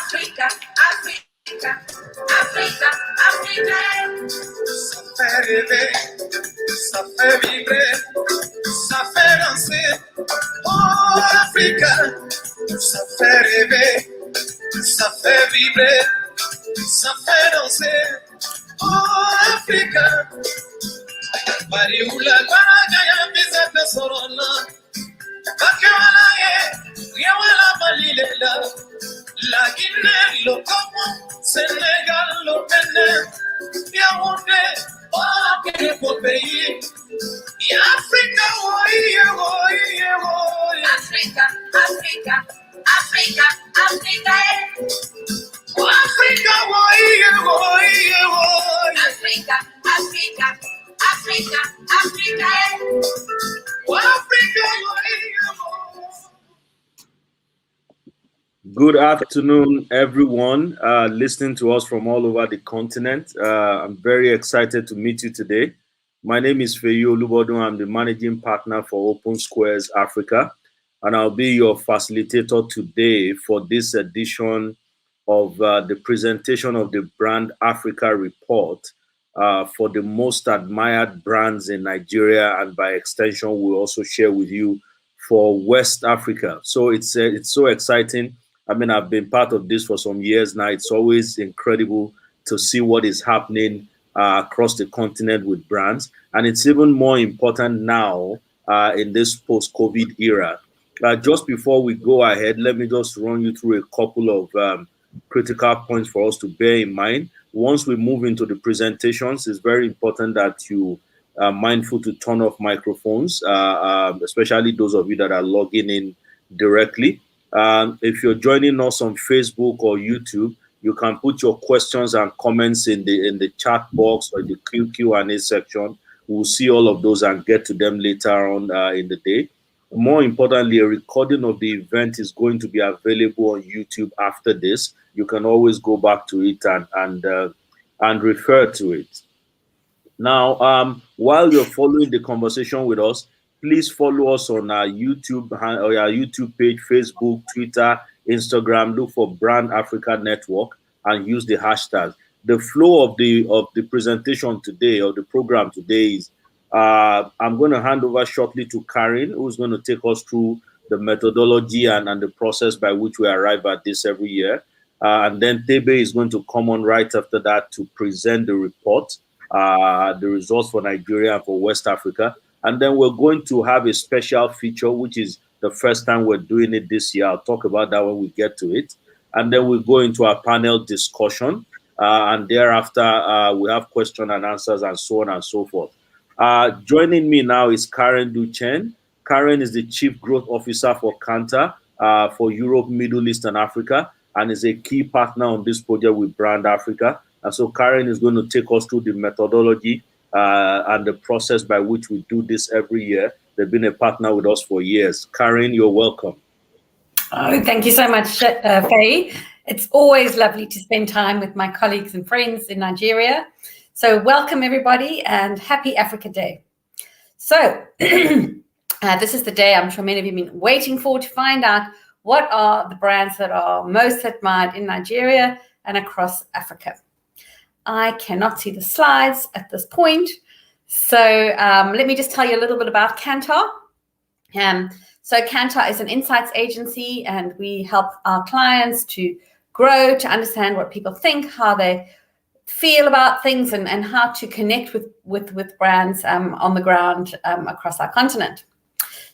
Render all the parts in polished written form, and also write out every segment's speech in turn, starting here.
Africa, Africa, Africa, Africa. Ça fait rêver, ça fait vibrer, ça fait danser. Oh, Africa, ça fait rêver, ça fait vibrer, ça fait danser. Oh, Africa. Bariula Baragaya Bizet Sorona. Bakawalaye, Yawala Balilela. La Guinée, le Congo, Sénégal, le Bénin, Yaoundé, oh, quel beau pays. Africa, Africa, Africa, Africa, Africa, oh, Africa, Africa, Africa, Africa, Africa, oh, Africa, Good afternoon, everyone listening to us from all over the continent. I'm very excited to meet you today. My name is Feyi Olubodun. I'm the managing partner for Open Squares Africa, and I'll be your facilitator today for this edition of the presentation of the Brand Africa report for the most admired brands in Nigeria, and by extension, we'll also share with you for West Africa. So it's so exciting. I mean, I've been part of this for some years now. It's always incredible to see what is happening across the continent with brands. And it's even more important now in this post-COVID era. Just before we go ahead, let me just run you through a couple of critical points for us to bear in mind. Once we move into the presentations, it's very important that you are mindful to turn off microphones, especially those of you that are logging in directly. If you're joining us on Facebook or YouTube, you can put your questions and comments in the chat box or the Q&A section. We'll see all of those and get to them later on in the day. More importantly, a recording of the event is going to be available on YouTube after this. You can always go back to it and refer to it. Now, while you're following the conversation with us, please follow us on our YouTube or our YouTube page, Facebook, Twitter, Instagram. Look for Brand Africa Network and use the hashtag. The flow of the presentation today, or the program today, is I'm going to hand over shortly to Karen, who's going to take us through the methodology and the process by which we arrive at this every year. And then Tebe is going to come on right after that to present the report, the results for Nigeria and for West Africa. And then we're going to have a special feature, which is the first time we're doing it this year. I'll talk about that when we get to it. And then we'll go into our panel discussion. And thereafter, we have question and answers and so on and so forth. Joining me now is Karen Duchen. Karen is the Chief Growth Officer for Kantar for Europe, Middle East, and Africa, and is a key partner on this project with Brand Africa. And so Karen is going to take us through the methodology and the process by which we do this every year. They've been a partner with us for years. Karen, you're welcome. Oh, thank you so much, Faye. It's always lovely to spend time with my colleagues and friends in Nigeria. So welcome, everybody, and happy Africa Day. So this is the day I'm sure many of you have been waiting for, to find out what are the brands that are most admired in Nigeria and across Africa. I cannot see the slides at this point. So let me just tell you a little bit about Kantar. So Kantar is an insights agency, and we help our clients to grow, to understand what people think, how they feel about things, and how to connect with brands on the ground across our continent.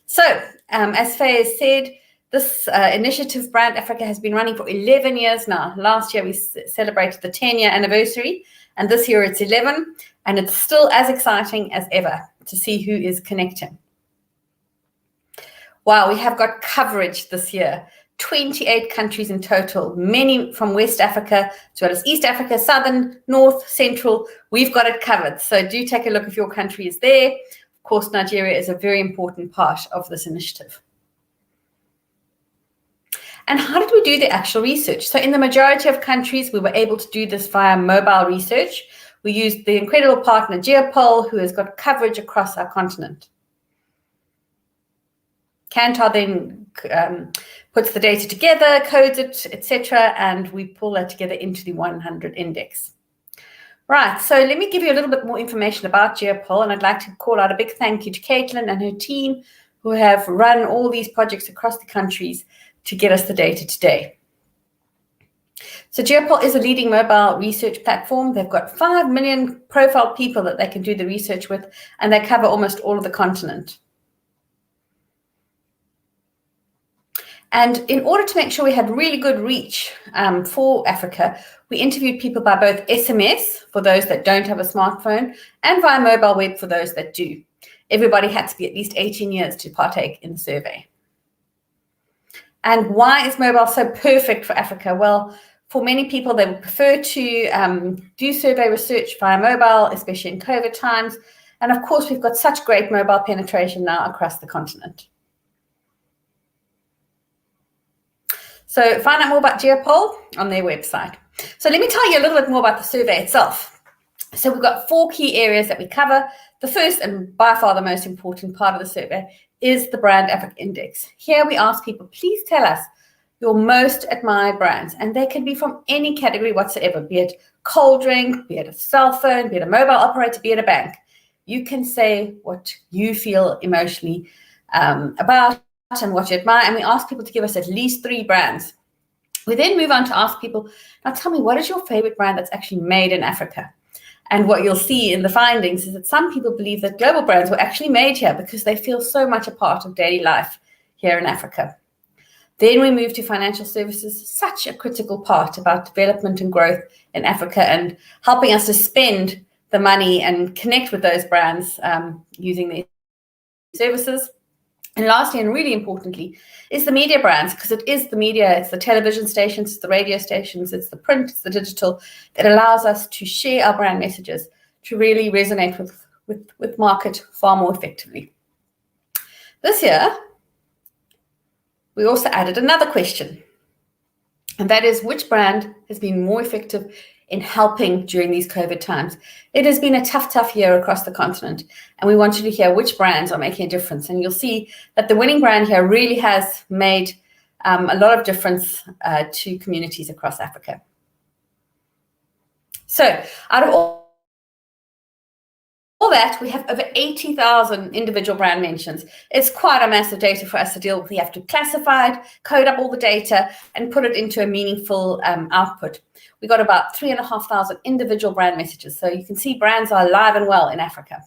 So as Faye has said, this initiative, Brand Africa, has been running for 11 years now. Last year, we celebrated the 10-year anniversary, and this year it's 11, and it's still as exciting as ever to see who is connecting. Wow, we have got coverage this year. 28 countries in total, many from West Africa, as well as East Africa, Southern, North, Central. We've got it covered. So do take a look if your country is there. Of course, Nigeria is a very important part of this initiative. And how did we do the actual research? So in the majority of countries, we were able to do this via mobile research. We used the incredible partner Geopol, who has got coverage across our continent. Kantar then puts the data together, codes it, etc., and we pull that together into the 100 index. Right, so let me give you a little bit more information about GeoPol, and I'd like to call out a big thank you to Caitlin and her team who have run all these projects across the countries to get us the data today. So GeoPol is a leading mobile research platform. They've got 5 million profiled people that they can do the research with, and they cover almost all of the continent. And in order to make sure we had really good reach for Africa, we interviewed people by both SMS, for those that don't have a smartphone, and via mobile web for those that do. Everybody had to be at least 18 years to partake in the survey. And why is mobile so perfect for Africa? Well, for many people, they would prefer to do survey research via mobile, especially in COVID times. And of course, we've got such great mobile penetration now across the continent. So find out more about GeoPol on their website. So let me tell you a little bit more about the survey itself. So we've got 4 key areas that we cover. The first and by far the most important part of the survey is the Brand Africa Index. Here we ask people, please tell us your most admired brands, and they can be from any category whatsoever, be it cold drink, be it a cell phone, be it a mobile operator, be it a bank. You can say what you feel emotionally about and what you admire, and we ask people to give us at least 3 brands. We then move on to ask people, now tell me, what is your favorite brand that's actually made in Africa? And what you'll see in the findings is that some people believe that global brands were actually made here because they feel so much a part of daily life here in Africa. Then we move to financial services, such a critical part about development and growth in Africa and helping us to spend the money and connect with those brands using their services. And lastly, and really importantly, is the media brands, because it is the media, it's the television stations, it's the radio stations, it's the print, it's the digital, that allows us to share our brand messages to really resonate with market far more effectively. This year, we also added another question, and that is, which brand has been more effective in helping during these COVID times? It has been a tough year across the continent, and we want you to hear which brands are making a difference. And you'll see that the winning brand here really has made a lot of difference to communities across Africa. So out of all that, we have over 80,000 individual brand mentions. It's quite a massive data for us to deal with. We have to classify it, code up all the data, and put it into a meaningful output. We got about 3,500 individual brand messages. So you can see brands are alive and well in Africa.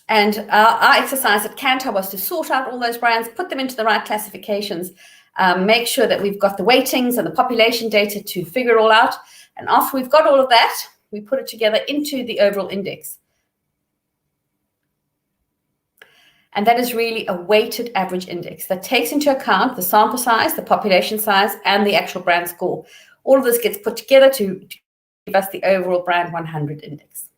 And our exercise at Kantar was to sort out all those brands, put them into the right classifications, make sure that we've got the weightings and the population data to figure it all out. And after we've got all of that, we put it together into the overall index. And that is really a weighted average index that takes into account the sample size, the population size, and the actual brand score. All of this gets put together to give us the overall Brand 100 index.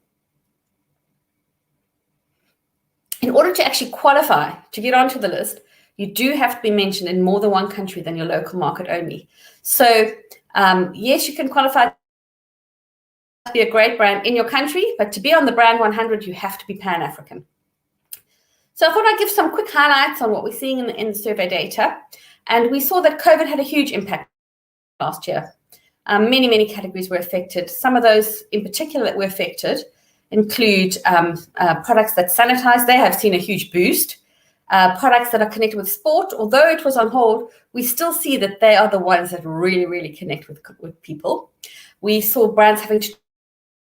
In order to actually qualify to get onto the list, you do have to be mentioned in more than one country than your local market only. So yes, you can qualify to be a great brand in your country, but to be on the Brand 100, you have to be Pan-African. So I thought I'd give some quick highlights on what we're seeing in the survey data. And we saw that COVID had a huge impact last year. Many categories were affected. Some of those in particular that were affected include products that sanitize. They have seen a huge boost. Products that are connected with sport, although it was on hold, we still see that they are the ones that really connect with people. We saw brands having to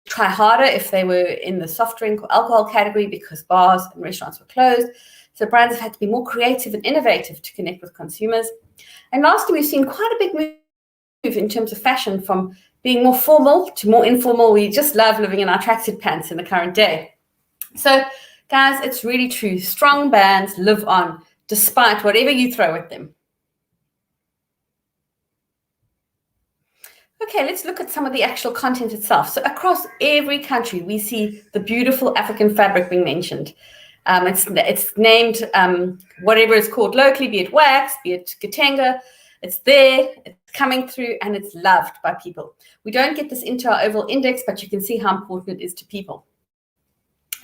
try harder if they were in the soft drink or alcohol category because bars and restaurants were closed. So brands have had to be more creative and innovative to connect with consumers. And lastly, we've seen quite a big move in terms of fashion from being more formal to more informal. We just love living in our tracksuit pants in the current day. So guys, it's really true. Strong brands live on despite whatever you throw at them. Okay, let's look at some of the actual content itself. So across every country, we see the beautiful African fabric being mentioned. It's named whatever it's called locally, be it wax, be it Gatenga. It's there, it's coming through, and it's loved by people. We don't get this into our overall index, but you can see how important it is to people.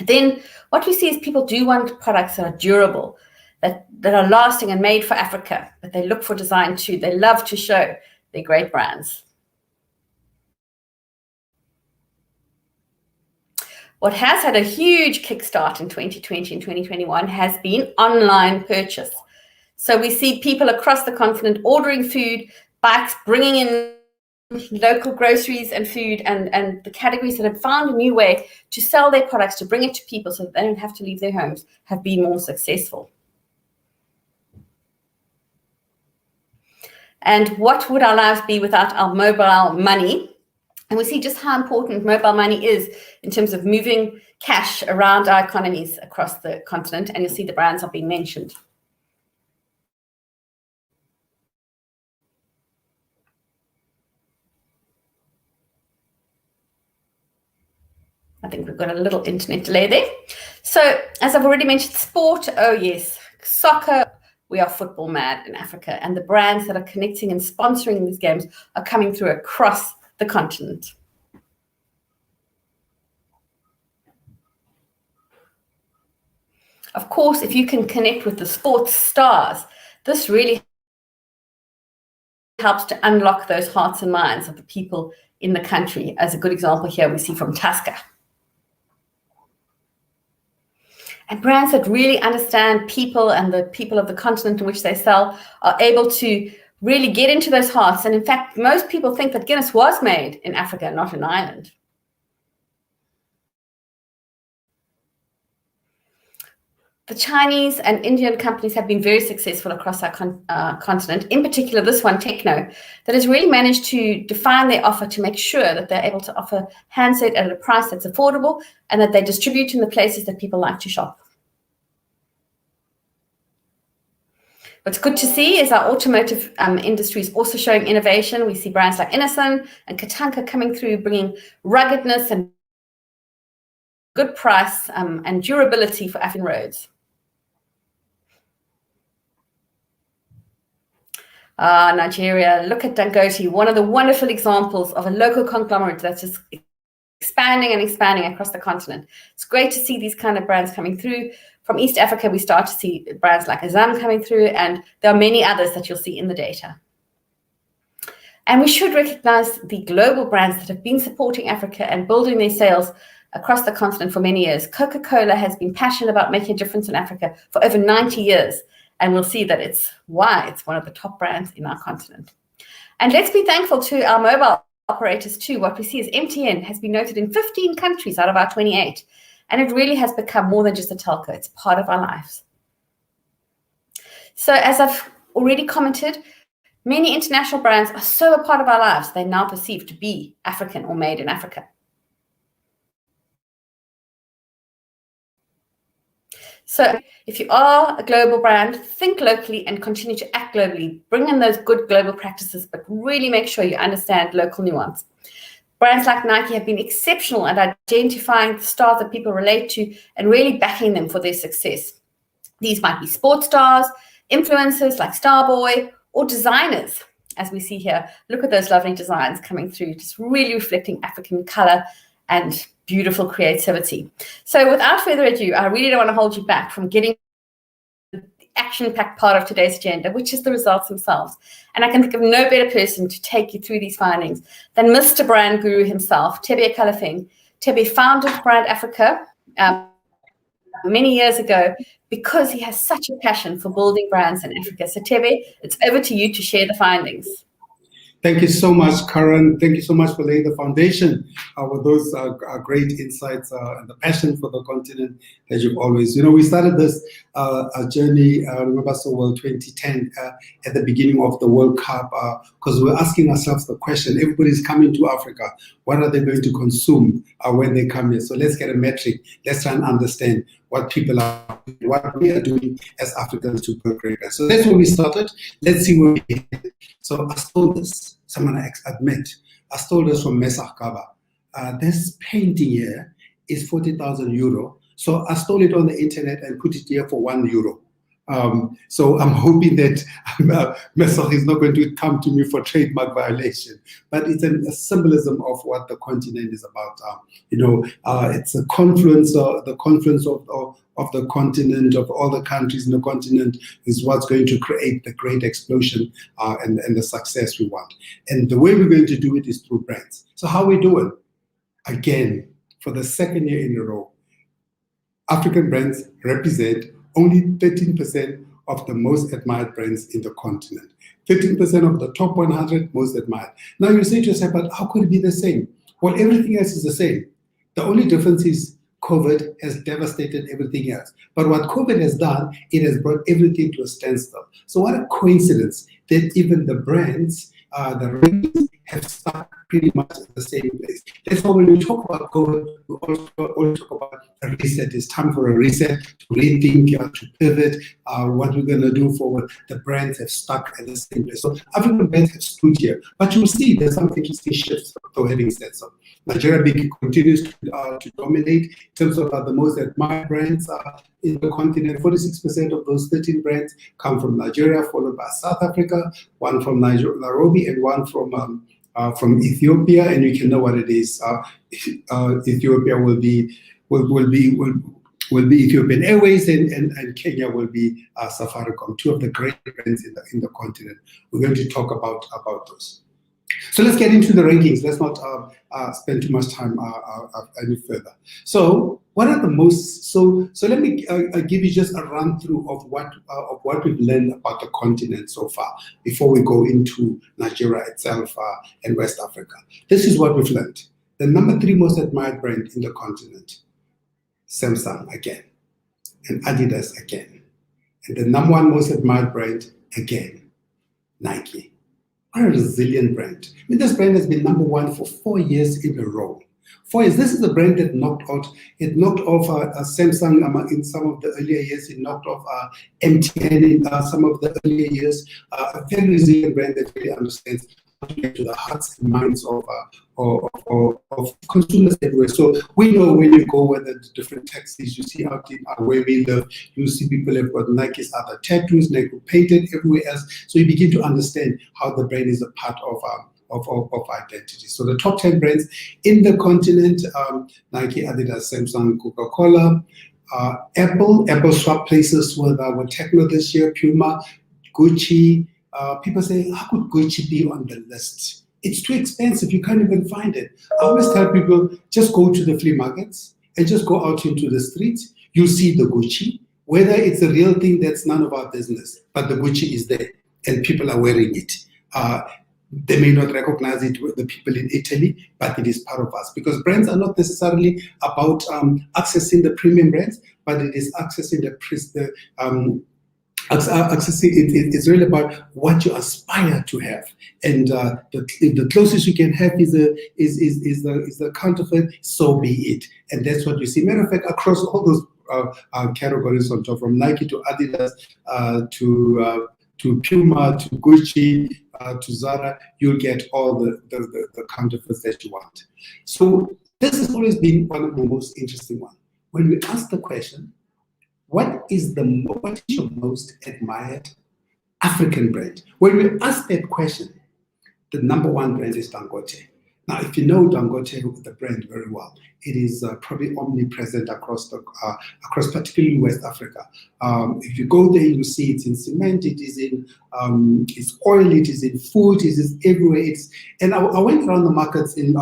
Then what we see is people do want products that are durable, that are lasting and made for Africa, but they look for design too. They love to show their great brands. What has had a huge kickstart in 2020 and 2021 has been online purchase. So we see people across the continent ordering food, bikes, bringing in local groceries and food, and the categories that have found a new way to sell their products, to bring it to people so that they don't have to leave their homes, have been more successful. And what would our lives be without our mobile money? And we see just how important mobile money is in terms of moving cash around our economies across the continent. And you'll see the brands are being mentioned. I think we've got a little internet delay there. So as I've already mentioned, sport, oh yes, soccer, we are football mad in Africa. And the brands that are connecting and sponsoring these games are coming through across the continent. Of course, if you can connect with the sports stars, this really helps to unlock those hearts and minds of the people in the country. As a good example here, we see from Tusker. And brands that really understand people and the people of the continent in which they sell are able to really get into those hearts. And in fact, most people think that Guinness was made in Africa, not in Ireland. The Chinese and Indian companies have been very successful across our continent, in particular this one, Techno, that has really managed to define their offer to make sure that they're able to offer handset at a price that's affordable and that they distribute in the places that people like to shop. What's good to see is our automotive industry is also showing innovation. We see brands like Innocent and Katanka coming through, bringing ruggedness and good price and durability for African roads. Nigeria, look at Dangote, one of the wonderful examples of a local conglomerate that's just expanding and expanding across the continent. It's great to see these kind of brands coming through. From East Africa, we start to see brands like Azam coming through, and there are many others that you'll see in the data. And we should recognize the global brands that have been supporting Africa and building their sales across the continent for many years. Coca Cola has been passionate about making a difference in Africa for over 90 years. And we'll see that it's why it's one of the top brands in our continent. And let's be thankful to our mobile operators too. What we see is MTN has been noted in 15 countries out of our 28. And it really has become more than just a telco. It's part of our lives. So as I've already commented, many international brands are so a part of our lives, they're now perceived to be African or made in Africa. So if you are a global brand, think locally and continue to act globally. Bring in those good global practices, but really make sure you understand local nuance. Brands like Nike have been exceptional at identifying the stars that people relate to and really backing them for their success. These might be sports stars, influencers like Starboy, or designers, as we see here. Look at those lovely designs coming through, just really reflecting African color and beautiful creativity. So without further ado, I really don't want to hold you back from getting the action-packed part of today's agenda, which is the results themselves. And I can think of no better person to take you through these findings than Mr. Brand Guru himself, Tebe Kalafeng. Tebe founded Brand Africa many years ago because he has such a passion for building brands in Africa. So Tebe, it's over to you to share the findings. Thank you so much, Karen. Thank you so much for laying the foundation with those great insights and the passion for the continent that you've always. You know, we started this journey, remember so well, 2010, at the beginning of the World Cup, because we're asking ourselves the question, everybody's coming to Africa, what are they going to consume when they come here? So let's get a metric. Let's try and understand what people are, what we are doing as Africans to build great brands. So that's where we started. Let's see where we headed. So I stole this, someone I admit, I stole this from Mesa Kaba. This painting here is 40,000 euro. So I stole it on the internet and put it here for €1. So I'm hoping that Messel is not going to come to me for trademark violation. But it's a symbolism of what the continent is about. It's a confluence, the confluence of the continent, of all the countries in the continent, is what's going to create the great explosion and the success we want. And the way we're going to do it is through brands. So how we do it? Again, for the second year in a row, African brands represent only 13% of the most admired brands in the continent. 13% of the top 100 most admired. Now you say to yourself, but how could it be the same? Well, everything else is the same. The only difference is COVID has devastated everything else. But what COVID has done, it has brought everything to a standstill. So what a coincidence that even the brands, the ratings have stuck pretty much at the same place. That's why when we talk about COVID, we also talk about a reset. It's time for a reset, to rethink, to pivot, what we're going to do forward. The brands have stuck at the same place. So African brands have stood here. But you'll see there's some interesting shifts, though, having said so. Nigeria continues to dominate in terms of the most admired brands in the continent. 46% of those 13 brands come from Nigeria, followed by South Africa, one from Nairobi, and one from Ethiopia. And you can know what it is. Ethiopia will be Ethiopian Airways, and Kenya will be Safaricom, two of the great brands in the continent. We're going to talk about those. So let's get into the rankings. Let's not spend too much time any further. So what are the most? So let me give you just a run through of what we've learned about the continent so far before we go into Nigeria itself and West Africa. This is what we've learned. The number 3 most admired brand in the continent, Samsung again, and Adidas again, and the number 1 most admired brand again, Nike. What a resilient brand. I mean, this brand has been number 1 for 4 years in a row. 4 years. This is a brand that knocked off Samsung in some of the earlier years. It knocked off MTN in some of the earlier years. A very resilient brand that really understands how to get to the hearts and minds of consumers everywhere. So we know when you go where the different taxis you see out in where we live, you see people have got Nike's other tattoos, Nike painted everywhere else. So you begin to understand how the brand is a part of identity. So the top 10 brands in the continent, Nike, Adidas, Samsung, Coca Cola, Apple swapped places with Tecno this year, Puma, Gucci. People say, how could Gucci be on the list? It's too expensive. You can't even find it. I always tell people, just go to the flea markets and just go out into the streets. You see the Gucci. Whether it's a real thing, that's none of our business. But the Gucci is there and people are wearing it. They may not recognize it with the people in Italy, but it is part of us. Because brands are not necessarily about accessing the premium brands, but it is accessing it's really about what you aspire to have, and the closest you can have is the counterfeit. So be it, and that's what you see. Matter of fact, across all those categories, from Nike to Adidas to Puma to Gucci to Zara, you'll get all the counterfeits that you want. So this has always been one of the most interesting ones. When we ask the question, what is your most admired African brand? When we ask that question, the number 1 brand is Dangote. Now, if you know Dangote, the brand, very well, it is probably omnipresent across particularly West Africa. If you go there, you see it's in cement, it is in it's oil, it is in food, it is everywhere. And I went around the markets in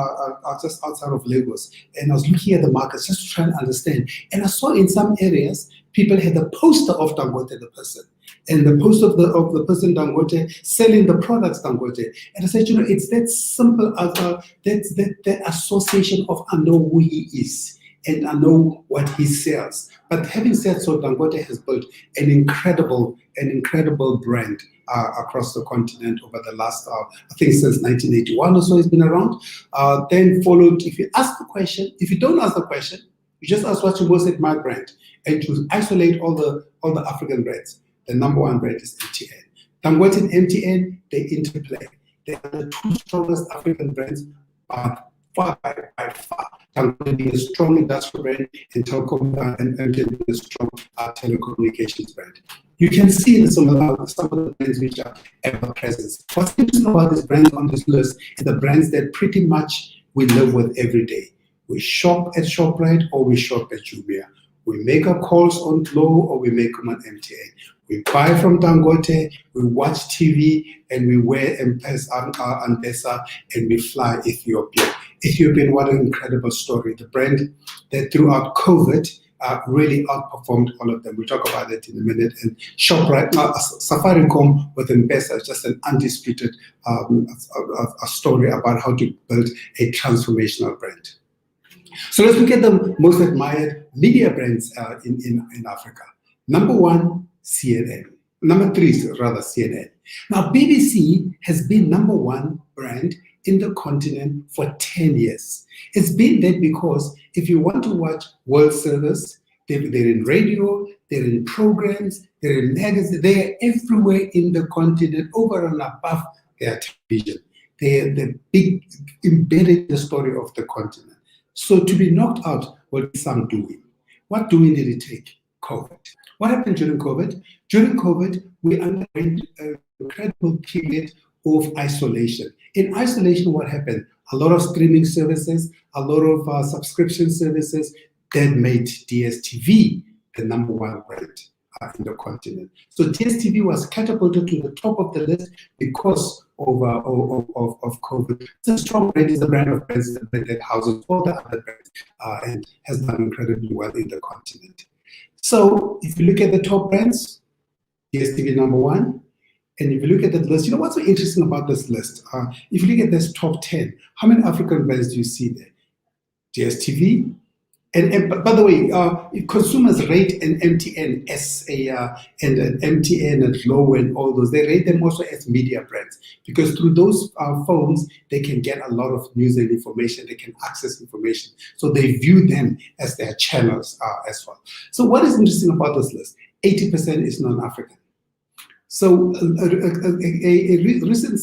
just outside of Lagos, and I was looking at the markets just to try and understand. And I saw in some areas people had a poster of Dangote, the person, and the poster of the person Dangote selling the products Dangote. And I said, it's that simple as that association of I know who he is and I know what he sells. But having said so, Dangote has built an incredible brand across the continent over the last, I think since 1981 or so, it's been around. Then followed, if you ask the question, if you don't ask the question, you just ask what's your most admired brand, and to isolate all the African brands, the number 1 brand is MTN. Dangote and MTN, they interplay. They are the 2 strongest African brands, but far by far. Dangote being a strong industrial brand and telecom and being a strong telecommunications brand. You can see some of the brands which are ever present. What's interesting about these brands on this list is the brands that pretty much we live with every day. We shop at ShopRite or we shop at Jumia. We make our calls on Glow or we make them on MTN. We buy from Dangote, we watch TV, and we wear M-Pesa and we fly Ethiopia. Ethiopian, what an incredible story. The brand that throughout COVID really outperformed all of them. We'll talk about that in a minute. And ShopRite, Safaricom with M-Pesa is just an undisputed a story about how to build a transformational brand. So let's look at the most admired media brands in Africa. Number 1, CNN. Number 3, rather, CNN. Now, BBC has been number 1 brand in the continent for 10 years. It's been that because if you want to watch world service, they're in radio, they're in programs, they're in magazines, they are everywhere in the continent, over and above their television. They're the big, embedded in the story of the continent. So to be knocked out, what is some doing? What doing did it take? COVID. What happened during COVID? During COVID, we underwent an incredible period of isolation. In isolation, what happened? A lot of streaming services, a lot of subscription services that made DSTV the number 1 brand in the continent. So DSTV was catapulted to the top of the list because of COVID. It's a strong brand, is the brand of brands that houses all the other brands and has done incredibly well in the continent. So if you look at the top brands, DSTV number 1, and if you look at that list, you know what's so interesting about this list? If you look at this top 10, how many African brands do you see there? DSTV, and by the way, consumers rate an MTN as and an MTN and Glow and all those, they rate them also as media brands because through those phones, they can get a lot of news and information, they can access information. So they view them as their channels as well. So what is interesting about this list? 80% is non-African. So a recent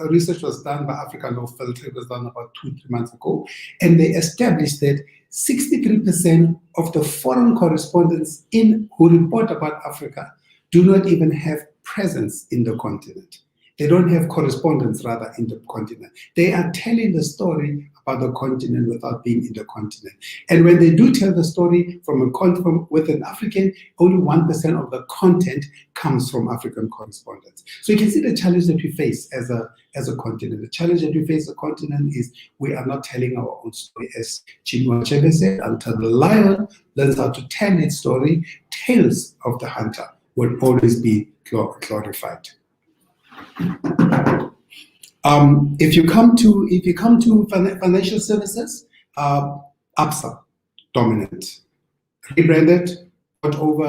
research was done by Africa No Filter, it was done about 2-3 months ago, and they established that 63% of the foreign correspondents who report about Africa do not even have presence in the continent. They don't have correspondence, rather, in the continent. They are telling the story about the continent without being in the continent. And when they do tell the story with an African, only 1% of the content comes from African correspondents. So you can see the challenge that we face as a continent. The challenge that we face as a continent is we are not telling our own story. As Chinua Achebe said, until the lion learns how to tell its story, tales of the hunter will always be glorified. If you come to financial services, Absa, dominant, rebranded, bought over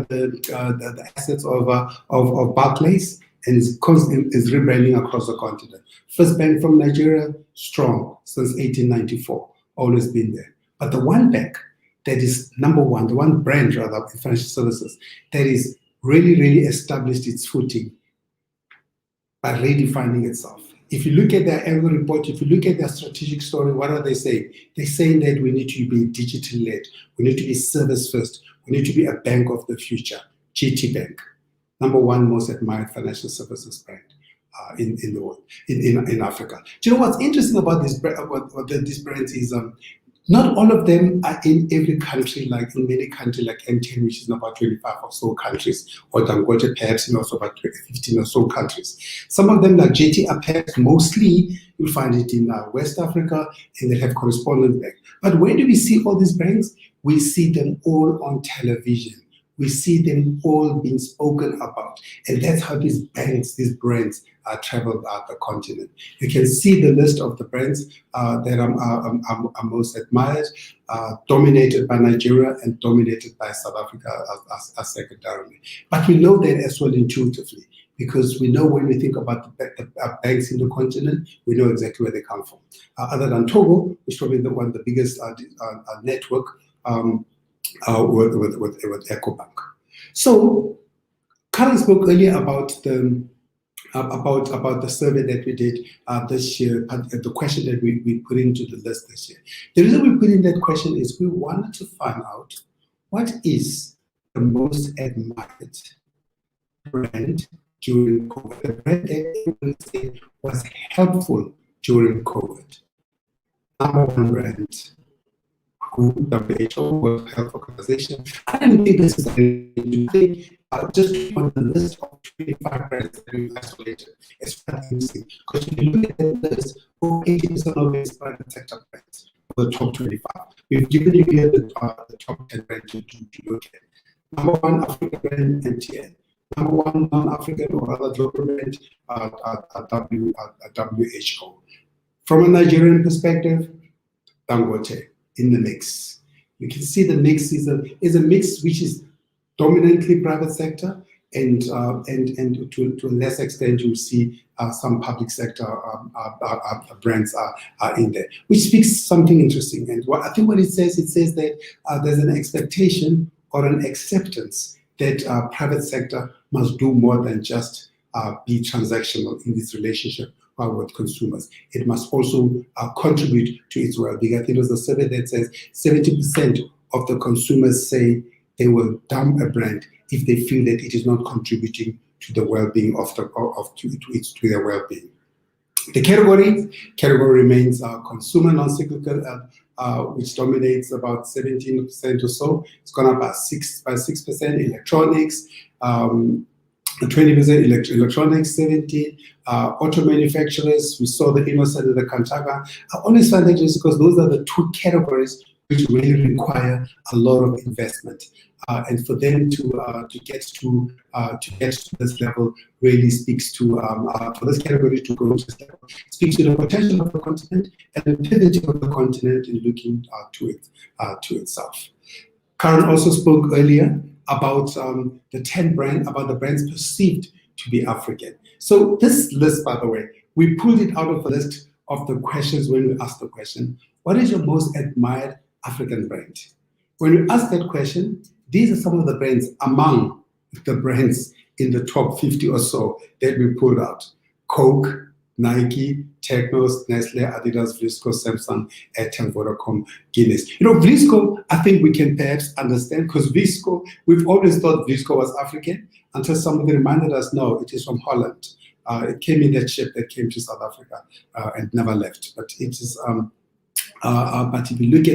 the assets of Barclays, and is rebranding across the continent. First bank from Nigeria, strong since 1894, always been there. But the one bank that is number 1, the one brand rather in financial services that is really established its footing by redefining itself. If you look at their annual report, if you look at their strategic story, what are they saying? They're saying that we need to be digital led, we need to be service first, we need to be a bank of the future. GT Bank, number 1 most admired financial services brand in the world, in Africa. Do you know what's interesting about this brands is not all of them are in every country, like in many countries, like MTN, which is in about 25 or so countries, or Dangote perhaps in also about 15 or so countries. Some of them, like JT, are perhaps mostly, you'll find it in West Africa, and they have correspondent bank. But where do we see all these banks? We see them all on television. We see them all being spoken about. And that's how these banks, these brands, travel out the continent. You can see the list of the brands that are most admired, dominated by Nigeria and dominated by South Africa as secondarily. But we know that as well intuitively, because we know when we think about the banks in the continent, we know exactly where they come from. Other than Togo, which is probably one of the biggest network with EcoBank. So Karen spoke earlier about the about the survey that we did this year, the question that we put into the list this year. The reason we put in that question is we wanted to find out what is the most admired brand during COVID, the brand that was helpful during COVID. Number one brand, WHO, World Health Organization. I don't think this is a thing. Just on the list of 25 brands that we've isolated, it's quite interesting. Because if you look at the list, over 80% of it is private sector brands, the top 25. We've given you here the top 10 brands to look at. Number one, African brand, NTN. Number one, non-African or other global brand, WHO. From a Nigerian perspective, Dangote in the mix. You can see the mix is a mix which is dominantly private sector, and to a less extent you'll see some public sector brands are in there, which speaks something interesting. And I think what it says that there's an expectation or an acceptance that private sector must do more than just be transactional in this relationship with consumers. It must also contribute to its well-being. I think it was a survey that says 70% of the consumers say they will dump a brand if they feel that it is not contributing to the well-being to their well-being. The category remains consumer non-cyclical, which dominates about 17% or so. It's gone up by 6%. Electronics, 20% electronics, 17%. Auto manufacturers, we saw the Innocent and the Kantaga. I always find that just because those are the two categories which really require a lot of investment, and for them to get to this level really speaks to for this category to grow to this level, speaks to the potential of the continent and the pivoting of the continent in looking to itself. Karen also spoke earlier about the 10 brands, about the brands perceived to be African. So this list, by the way, we pulled it out of the list of the questions when we asked the question, what is your most admired African brand? When we asked that question, these are some of the brands among the brands in the top 50 or so that we pulled out. Coke, Nike, Technos, Nestle, Adidas, Vlisco, Samsung, Airtel, Vodacom, Guinness. Vlisco, I think we can perhaps understand, because Vlisco, we've always thought Vlisco was African until somebody reminded us, no, it is from Holland. It came in that ship that came to South Africa and never left. But it is. But if you look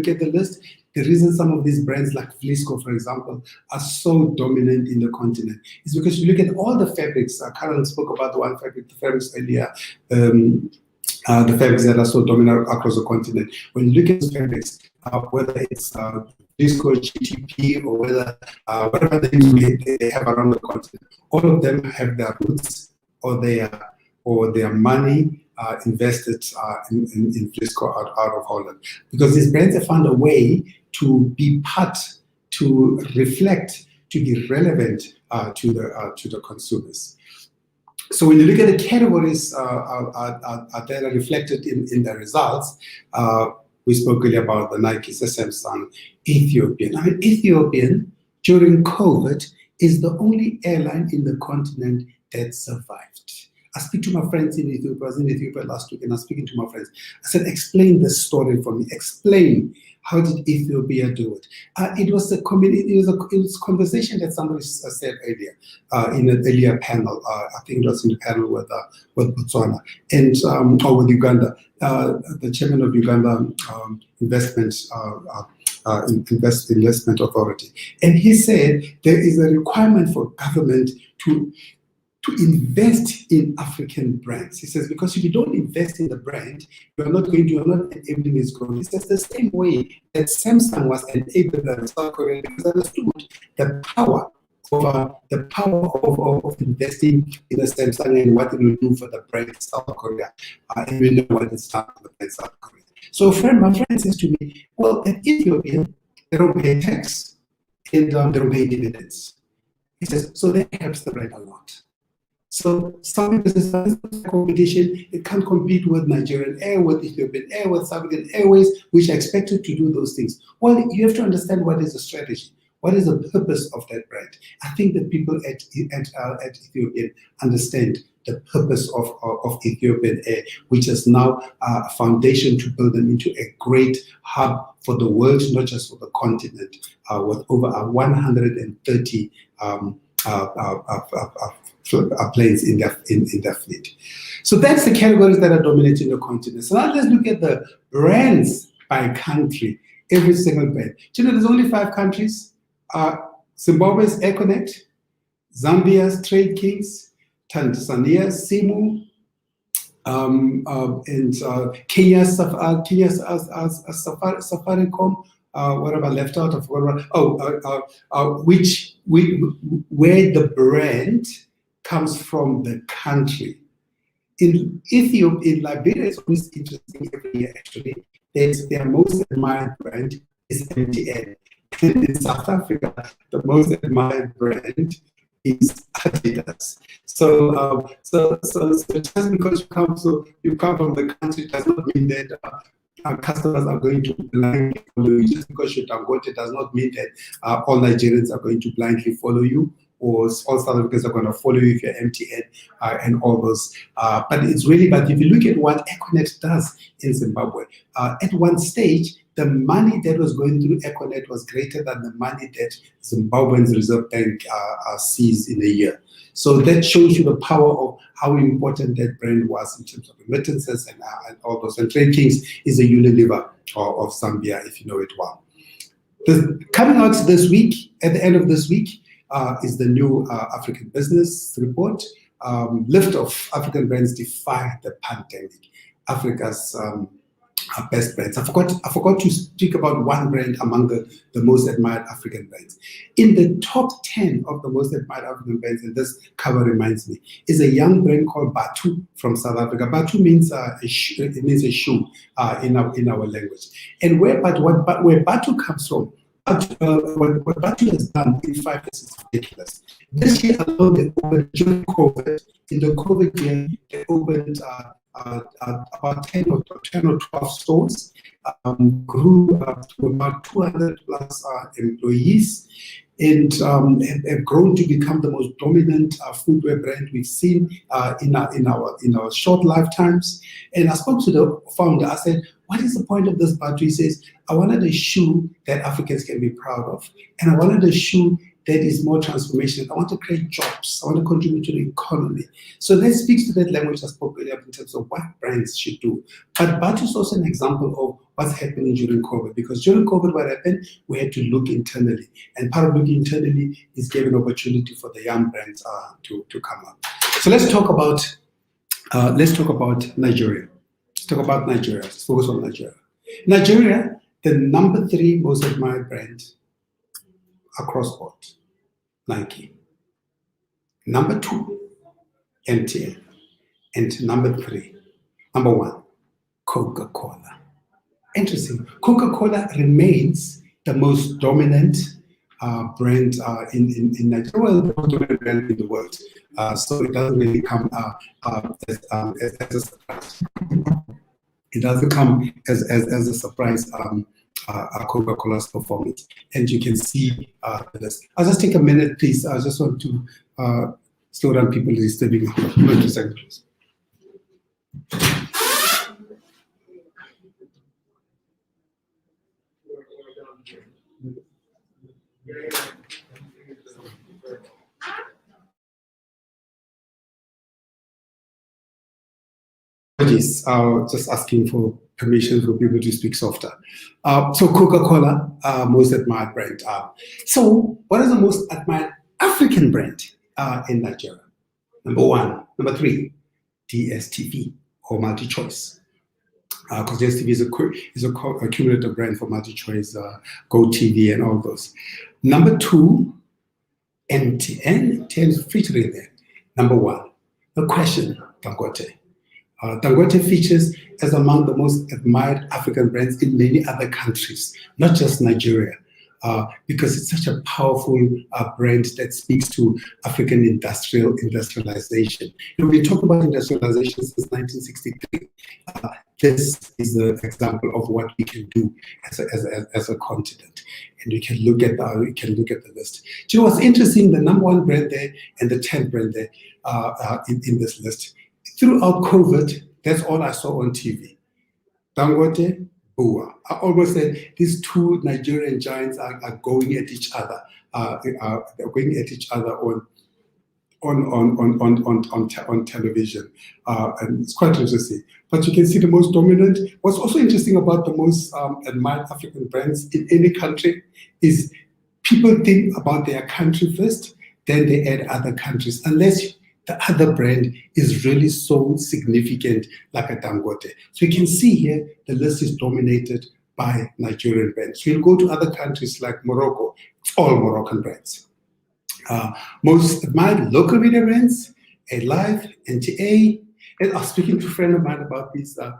at the list, the reason some of these brands like Vlisco, for example, are so dominant in the continent is because you look at all the fabrics. Karen spoke about the one fabric, the fabrics earlier, the fabrics that are so dominant across the continent. When you look at those fabrics, whether it's Vlisco, GTP, or whatever they have around the continent, all of them have their roots or their money invested in Vlisco out of Holland, because these brands have found a way to be part, to reflect, to be relevant to the consumers. So when you look at the categories that are reflected in the results, we spoke earlier about the Nikes, the Samsung, Ethiopian. I mean, Ethiopian during COVID is the only airline in the continent that survived. I speak to my friends in Ethiopia. I was in Ethiopia last week, and I was speaking to my friends. I said, explain the story for me. Explain, how did Ethiopia do it? It was a conversation that somebody said earlier in an earlier panel. I think it was in the panel with Botswana and or with Uganda. The chairman of Uganda Investment Authority, and he said there is a requirement for government to invest in African brands. He says, because if you don't invest in the brand, you're not enabling its growth. He says the same way that Samsung was enabled by South Korea, because they understood the power of investing in a Samsung and what it will do for the brand South Korea. And we know what it's done for the brand South Korea. So my friend says to me, well, in Ethiopia, they don't pay tax and they don't pay dividends. He says, so that helps the brand a lot. So some businesses competition, it can't compete with Nigerian Air, with Ethiopian Air, with South African Airways, which are expected to do those things. Well, you have to understand what is the strategy. What is the purpose of that brand? I think that people at Ethiopian understand the purpose of Ethiopian Air, which is now a foundation to build them into a great hub for the world, not just for the continent, with over 130 planes in their fleet. So that's the categories that are dominating the continent. So now let's look at the brands by country, every single brand. Do you know there's only 5 countries? Zimbabwe's Econet, Zambia's Trade Kings, Tanzania's Simu, and Kenya's Safaricom. What have I left out? Where the brand comes from the country. In Ethiopia, in Liberia, it's always interesting every year actually. Their most admired brand is MTN. And in South Africa, the most admired brand is Adidas. So just because you come from the country does not mean that our customers are going to blindly follow you. Just because you're Dangote does not mean that all Nigerians are going to blindly follow you, or all South Africans are going to follow you if you're MTN and all those. But if you look at what Econet does in Zimbabwe, at one stage, the money that was going through Econet was greater than the money that Zimbabwe's Reserve Bank sees in a year. So that shows you the power of how important that brand was in terms of remittances and all those. And Trade Kings is a Unilever of Zambia, if you know it well. Coming out this week, at the end of this week, is the new African Business Report. Lift of African brands defy the pandemic. Africa's best brands. I forgot to speak about one brand among the most admired African brands. In the top 10 of the most admired African brands, and this cover reminds me, is a young brand called Batu from South Africa. Batu means a shoe. It means a shoe in our language. And where Batu comes from, what Batu has done in 5 years is ridiculous. This year alone, they opened during COVID. In the COVID year, they opened about 10 or 12 stores, grew to about 200 plus employees, and have grown to become the most dominant footwear brand we've seen in our short lifetimes. And I spoke to the founder. I said, "What is the point of this Batu?" He says, "I wanted a shoe that Africans can be proud of, and I wanted a shoe that is more transformational. I want to create jobs. I want to contribute to the economy." So that speaks to that language I spoke earlier in terms of what brands should do. But Batu is also an example of what's happening during COVID, because during COVID, what happened, we had to look internally. And part of looking internally is giving opportunity for the young brands to come up. So let's talk about Nigeria. Let's talk about Nigeria. Let's focus on Nigeria. Nigeria, the number 3 most admired brand across board, Nike. Number 2, MTN. And number 1, Coca Cola. Interesting. Coca Cola remains the most dominant brand in Nigeria, well, the most dominant brand in the world. So it doesn't really come as a surprise. It doesn't come as a surprise. Coca Cola's performance, and you can see this. I'll just take a minute, please. I just want to slow down people disturbing. 2 seconds, please. Just asking for permission for people to speak softer. So Coca-Cola, most admired brand. So what is the most admired African brand in Nigeria? Number 1. Number 3, DSTV or MultiChoice. Because DSTV is a cumulative brand for MultiChoice, GoTV and all those. Number 2, MTN. MTN is featuring there. Number 1, the question, Dangote. Dangote features as among the most admired African brands in many other countries, not just Nigeria. because it's such a powerful brand that speaks to African industrialization. We talk about industrialization since 1963. This is an example of what we can do as a continent, and we can look at the list. Do you know what's interesting? The number 1 brand there and the 10th brand there in this list. Throughout COVID, that's all I saw on TV. Dangote, Bua. I almost said these two Nigerian giants are going at each other. They're going at each other on television, and it's quite interesting. But you can see the most dominant. What's also interesting about the most admired African brands in any country is people think about their country first, then they add other countries, unless the other brand is really so significant, like a Dangote. So you can see here, the list is dominated by Nigerian brands. You'll go to other countries like Morocco, it's all Moroccan brands. Most admired local media brands, Alive, NTA. And I was speaking to a friend of mine about these. I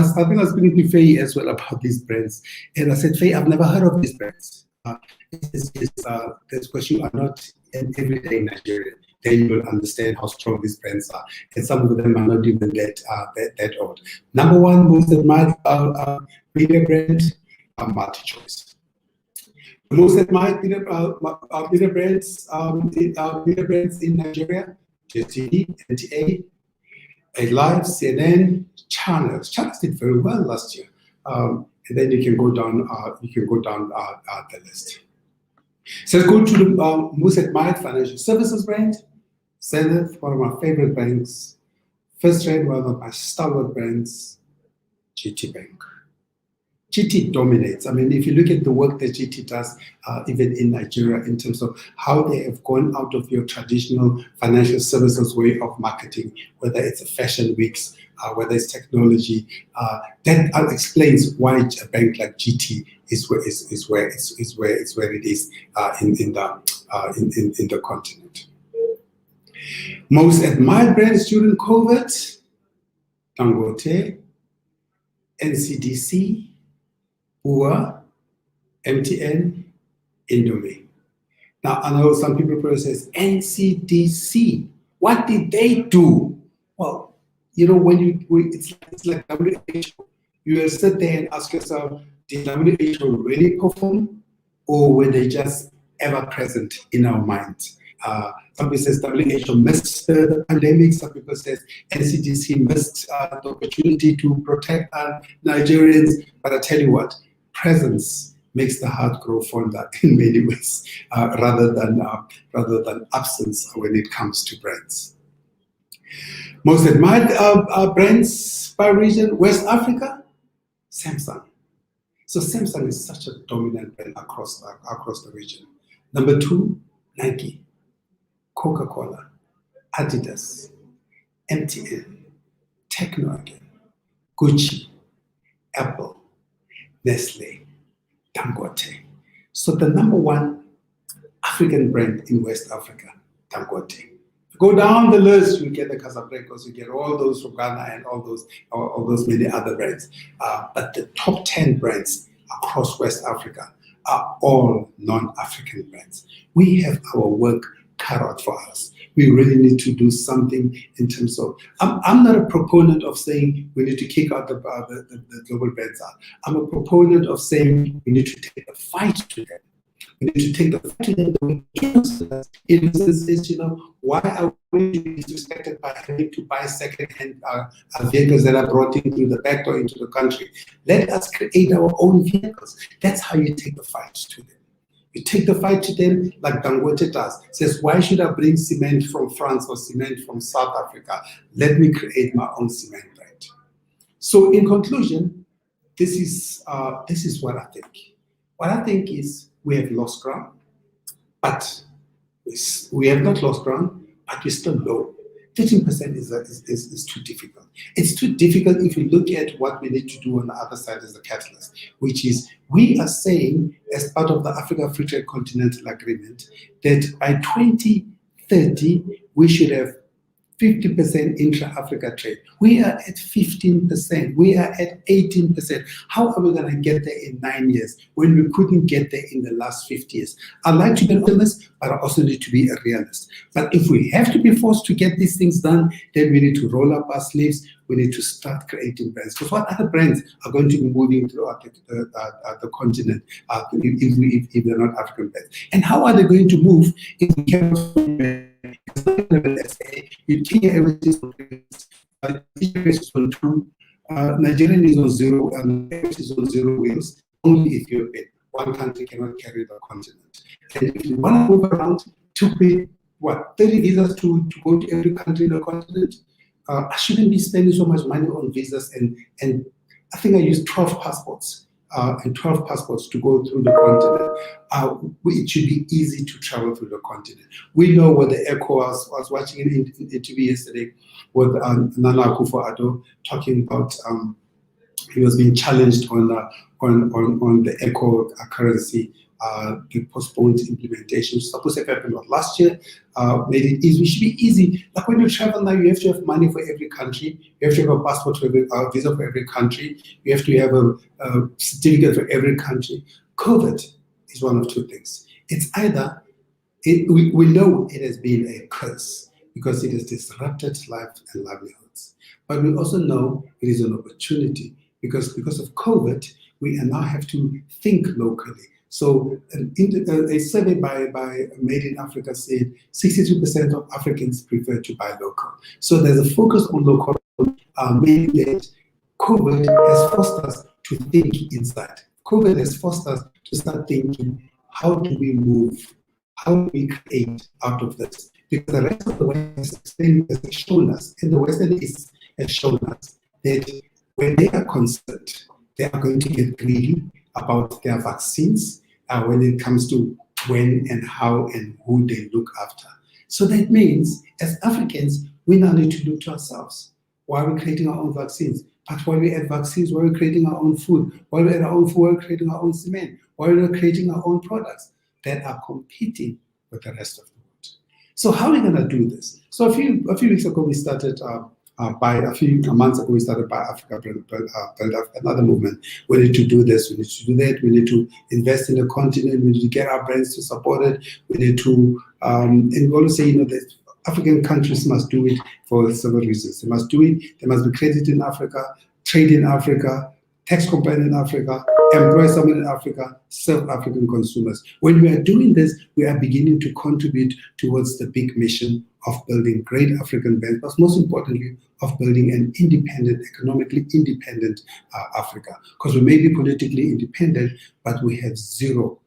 think I was speaking to Faye as well about these brands. And I said, Faye, I've never heard of these brands. That's because you are not an everyday Nigerian. Then you will understand how strong these brands are. And some of them are not even that old. Number 1 most admired media brand, MultiChoice. The most admired media brands in Nigeria, JTV, NTA, Alive, CNN, channels. Channels did very well last year. And then you can go down the list. So let's go to the most admired financial services brand. Zenith, one of my favorite banks. First Rand, one of my stalwart brands. GT Bank. GT dominates. I mean, if you look at the work that GT does, even in Nigeria, in terms of how they have gone out of your traditional financial services way of marketing, whether it's a fashion weeks, whether it's technology, that explains why a bank like GT is where it is in the continent. Most admired brands during COVID: Dangote, NCDC, Bua, MTN, Indomie. Now, I know some people probably say, NCDC, what did they do? Well, you know, it's like WHO. You will sit there and ask yourself, did WHO really perform, or were they just ever present in our minds? Some people say WHO missed the pandemic. Some people say NCDC missed the opportunity to protect Nigerians. But I tell you what, presence makes the heart grow fonder in many ways, rather than absence when it comes to brands. Most admired brands by region: West Africa, Samsung. So Samsung is such a dominant brand across the region. Number 2, Nike, Coca Cola, Adidas, MTN, Techno again, Gucci, Apple, Nestle, Dangote. So the number 1 African brand in West Africa, Dangote. Go down the list, you get the Casablancas, you get all those from Ghana and all those many other brands. But the top 10 brands across West Africa are all non-African brands. We have our work cut out for us. We really need to do something in terms of, I'm not a proponent of saying we need to kick out the global brands out. I'm a proponent of saying we need to take the fight to them. We need to take the fight to them the way it is, you know, why are we disrespected by having to buy second-hand vehicles that are brought in through the back door into the country? Let us create our own vehicles. That's how you take the fight to them. You take the fight to them like Dangote does. Says, why should I bring cement from France or cement from South Africa? Let me create my own cement brand. So in conclusion, this is what I think. What I think is we have lost ground, but we have not lost ground, but we're still low. 13% is too difficult. It's too difficult if you look at what we need to do on the other side as the catalyst, which is we are saying, as part of the Africa Free Trade Continental Agreement, that by 2030, we should have 50% intra-Africa trade. We are at 15%. We are at 18%. How are we going to get there in 9 years when we couldn't get there in the last 50 years? I'd like to be an optimist, but I also need to be a realist. But if we have to be forced to get these things done, then we need to roll up our sleeves. We need to start creating brands. Because what other brands are going to be moving throughout the continent if they're not African brands? And how are they going to move if we cannot? You take everything on 2, Nigerian is on 0, and is on 0 wheels. Only Ethiopia, one country cannot carry the continent. And if you want to move around, to pay 30 visas to go to every country in the continent, I shouldn't be spending so much money on visas. And I think I used 12 passports. And 12 passports to go through the continent. It should be easy to travel through the continent. We know what the ECOWAS, I was watching it in TV yesterday with Nana Akufo-Addo talking about, he was being challenged on the ECO currency, the postponed implementation. Supposed to happen last year, made it easy. It should be easy. Like when you travel now, you have to have money for every country. You have to have a passport for every visa for every country. You have to have a certificate for every country. COVID is one of two things. It's either, we know it has been a curse because it has disrupted life and livelihoods. But we also know it is an opportunity because of COVID, we now have to think locally. So a survey by Made in Africa said 62% of Africans prefer to buy local. So there's a focus on local, meaning that COVID has forced us to think inside. COVID has forced us to start thinking, how do we move? How do we create out of this? Because the rest of the West has shown us, and the Western East has shown us that when they are concerned, they are going to get greedy about their vaccines when it comes to when and how and who they look after. So that means, as Africans, we now need to look to ourselves. Why are we creating our own vaccines? But while we add vaccines, why are we creating our own food? While we add our own food, why are we creating our own cement? Why are we creating our own products that are competing with the rest of the world? So how are we going to do this? So a few weeks ago, we started a few months ago, we started Buy Africa, build another movement. We need to do this, we need to do that, we need to invest in the continent, we need to get our brands to support it, we need to, and we always say, that African countries must do it for several reasons. They must do it, they must be credited in Africa, trade in Africa, tax compliant in Africa, employ someone in Africa, serve African consumers. When we are doing this, we are beginning to contribute towards the big mission of building great African brands, but most importantly, of building an independent, economically independent Africa. Because we may be politically independent, but we have zero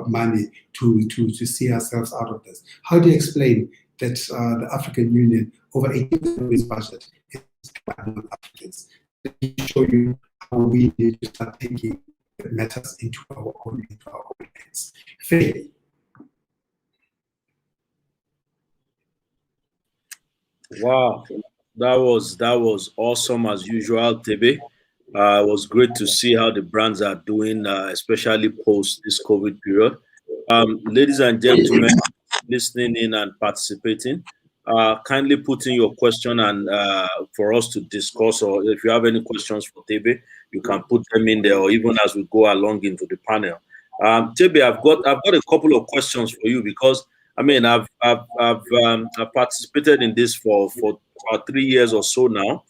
money to see ourselves out of this. How do you explain that the African Union, over 80% of its budget, is spent on Africans? Let me show you how we need to start taking matters into our own hands. Fairly. Wow, that was awesome as usual, Tebe. It was great to see how the brands are doing, especially post this COVID period. Ladies and gentlemen, listening in and participating, kindly put in your question and for us to discuss, or if you have any questions for Tebe, you can put them in there, or even as we go along into the panel. Tebe, I've got a couple of questions for you because I mean I've participated in this for about 3 years or so now,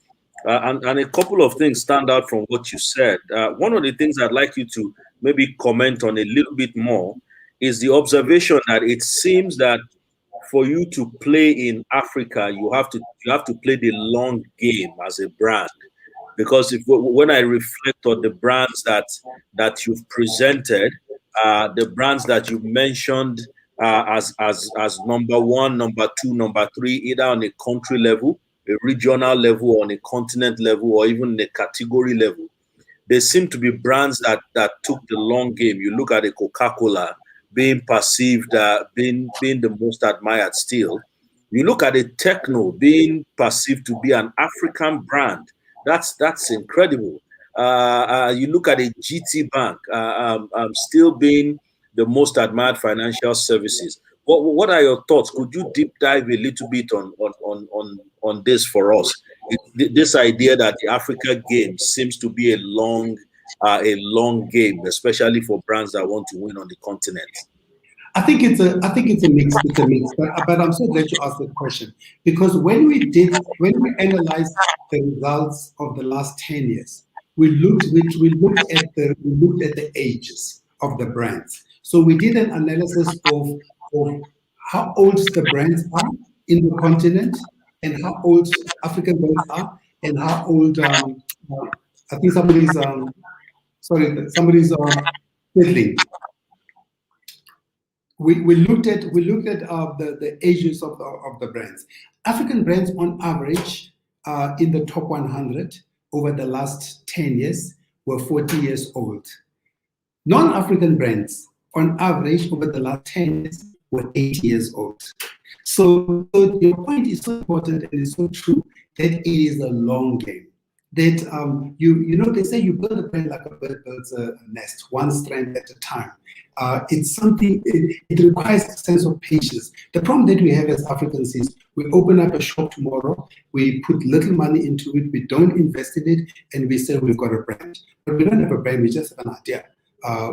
and a couple of things stand out from what you said. One of the things I'd like you to maybe comment on a little bit more is the observation that it seems that for you to play in Africa, you have to play the long game as a brand. Because when I reflect on the brands that you've presented, the brands that you mentioned as number one, number two, number three, either on a country level, a regional level, on a continent level, or even a category level, they seem to be brands that took the long game. You look at a Coca Cola being perceived, being the most admired still. You look at a Techno being perceived to be an African brand. That's incredible. You look at a GT Bank still being the most admired financial services. What are your thoughts? Could you deep dive a little bit on this for us? This idea that the Africa game seems to be a long game, especially for brands that want to win on the continent. I think it's a mix. It's a mix. But I'm so glad you asked that question, because when we analyzed the results of the last 10 years, we looked at the ages of the brands. So we did an analysis of how old the brands are in the continent, and how old African brands are, and how old I think somebody's fiddling. We looked at the ages of the brands. African brands on average in the top 100 over the last 10 years were 40 years old. Non-African brands on average over the last 10 years were 80 years old. So your point is so important, and it's so true, that it is a long game. That they say you build a brand like a bird builds a nest, one strand at a time. It's something, it requires a sense of patience. The problem that we have as Africans is we open up a shop tomorrow, we put little money into it, we don't invest in it, and we say we've got a brand. But we don't have a brand, we just have an idea.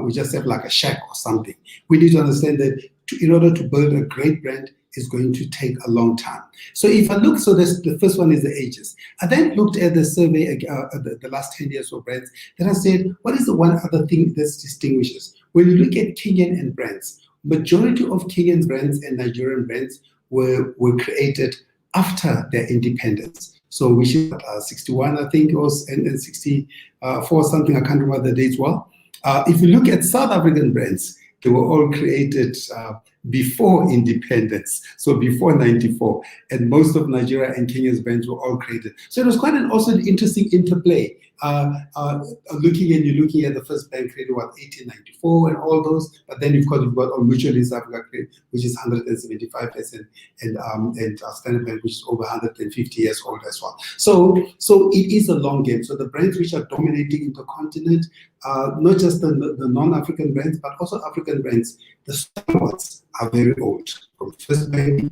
We just have like a shack or something. We need to understand that in order to build a great brand, is going to take a long time. So if I look, the first one is the ages. I then looked at the survey, the last 10 years of brands, then I said, what is the one other thing that distinguishes? When you look at Kenyan and brands, majority of Kenyan brands and Nigerian brands were created after their independence. So which is 61, I think it was, and 64 something, I can't remember the dates well. If you look at South African brands, they were all created before independence, so before 94, and most of Nigeria and Kenya's brands were all created. So it was quite an interesting interplay. Looking at the first bank created, 1894 and all those, but then you've got all Mutual South Africa created, which is 175 years, and Standard Bank, which is over 150 years old as well. So it is a long game. So the brands which are dominating in the continent, not just the non-African brands, but also African brands, the smaller ones are very old. From First Bank,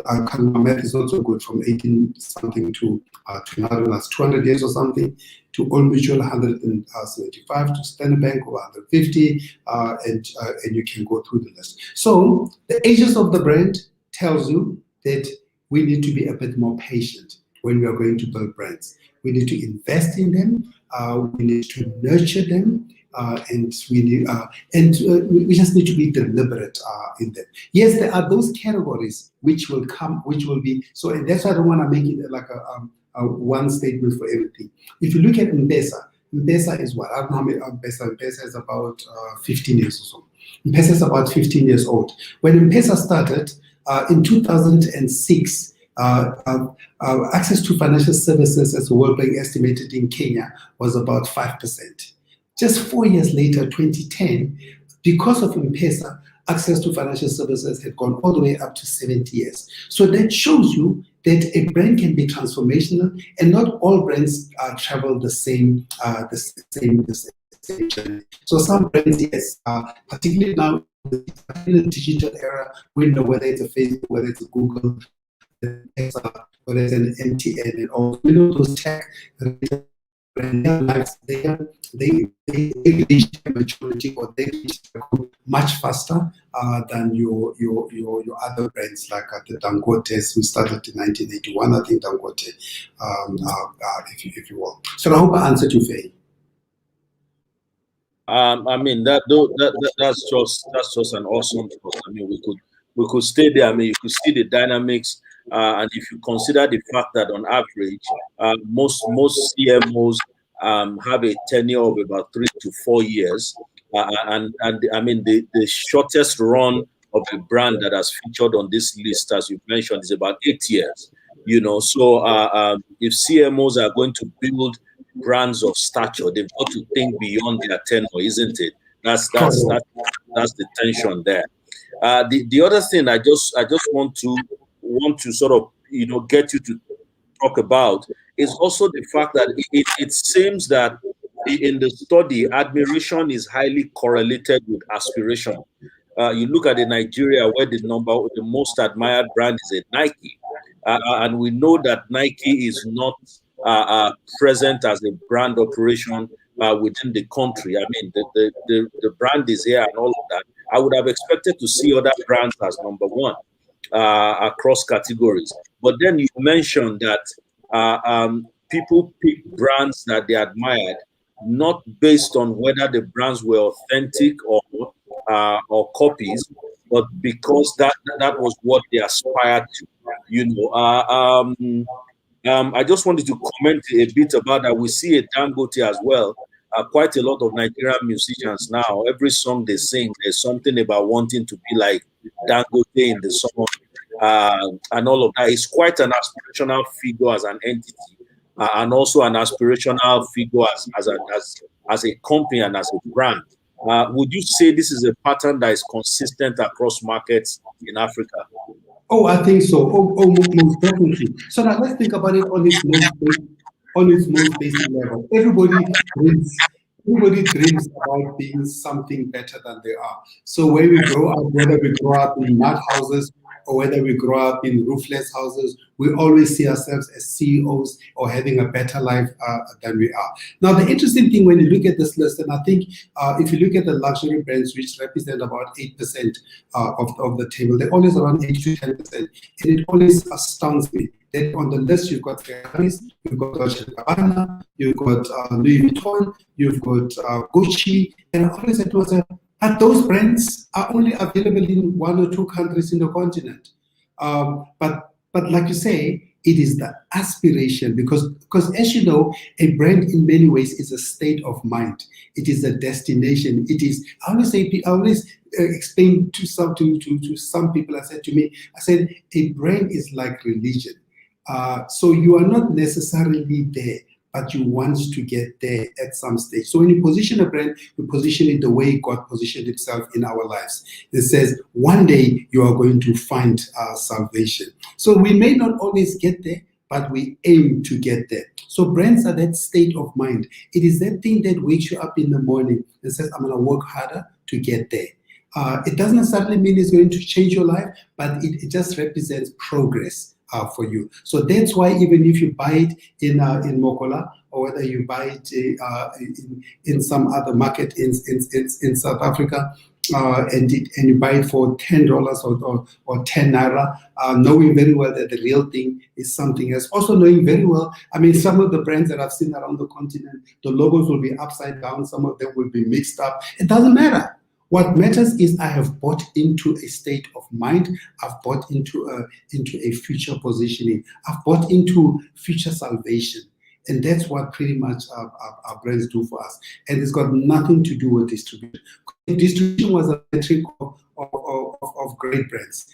my math is also good, from 18 something to now that's 200 years or something, to Old Mutual 175, to Standard Bank over 150, and you can go through the list. So the ages of the brand tells you that we need to be a bit more patient when we are going to build brands. We need to invest in them. We need to nurture them. And we just need to be deliberate in them. Yes, there are those categories which will be so, and that's why I don't want to make it like a one statement for everything. If you look at M-Pesa is what? I don't know how many M-Pesa is about 15 years or so. M-Pesa is about 15 years old. When M-Pesa started in 2006, access to financial services, as the World Bank estimated in Kenya, was about 5%. Just 4 years later, 2010, because of M-Pesa, access to financial services had gone all the way up to 70 years. So that shows you that a brand can be transformational, and not all brands travel the same journey. So some brands, yes, particularly now in the digital era, we know whether it's a Facebook, whether it's a Google, whether it's an MTN, and all, we know those tech lives, they reach maturity, or they reach much faster than your other brands, like the Dangotes, who started in 1981. I think Dangote, if you will. So I hope I answered you, Faye. I mean that's just an awesome thought. I mean, we could stay there. I mean, you could see the dynamics. And if you consider the fact that on average, most CMOs have a tenure of about 3 to 4 years, and I mean the shortest run of a brand that has featured on this list, as you mentioned, is about 8 years. You know, so if CMOs are going to build brands of stature, they've got to think beyond their tenure, isn't it? That's the tension there. The other thing I just want to sort of get you to talk about is also the fact that it seems that in the study, admiration is highly correlated with aspiration. you look at the Nigeria where the most admired brand is a Nike, and we know that Nike is not present as a brand operation within the country. I mean, the brand is here and all of that. I would have expected to see other brands as number one across categories. But then you mentioned that people pick brands that they admired, not based on whether the brands were authentic or copies, but because that was what they aspired to. You know, I just wanted to comment a bit about that. We see a Dangote as well. Quite a lot of Nigerian musicians now, every song they sing, there's something about wanting to be like Dangote in the song, and all of that. It's quite an aspirational figure as an entity, and also an aspirational figure as a company and as a brand. Would you say this is a pattern that is consistent across markets in Africa? Oh, I think so. Most definitely. So now let's think about it on its most basic level. Everybody dreams about being something better than they are. So when we grow up, whether we grow up in mud houses or whether we grow up in roofless houses, we always see ourselves as CEOs or having a better life than we are. Now, the interesting thing when you look at this list, and I think if you look at the luxury brands, which represent about 8% of the table, they're always around 8 to 10%. And it always astounds me that on the list, you've got Ferraris, you've got Dolce & Gabbana, you've got Louis Vuitton, you've got Gucci, and I always said to myself, but those brands are only available in 1 or 2 countries in the continent. But like you say, it is the aspiration because as you know, a brand in many ways is a state of mind. It is a destination. It is. I always explain to some people. I said a brand is like religion. So you are not necessarily there, but you want to get there at some stage. So when you position a brand, you position it the way God positioned himself in our lives. It says, one day you are going to find salvation. So we may not always get there, but we aim to get there. So brands are that state of mind. It is that thing that wakes you up in the morning and says, I'm going to work harder to get there. It doesn't necessarily mean it's going to change your life, but it just represents progress for you. So that's why even if you buy it in Mokola, or whether you buy it in some other market in South Africa, and you buy it for $10 or 10 naira, knowing very well that the real thing is something else. Also knowing very well, I mean, some of the brands that I've seen around the continent, the logos will be upside down, some of them will be mixed up. It doesn't matter. What matters is I have bought into a state of mind. I've bought into a future positioning. I've bought into future salvation. And that's what pretty much our brands do for us. And it's got nothing to do with distribution. If distribution was a metric of great brands,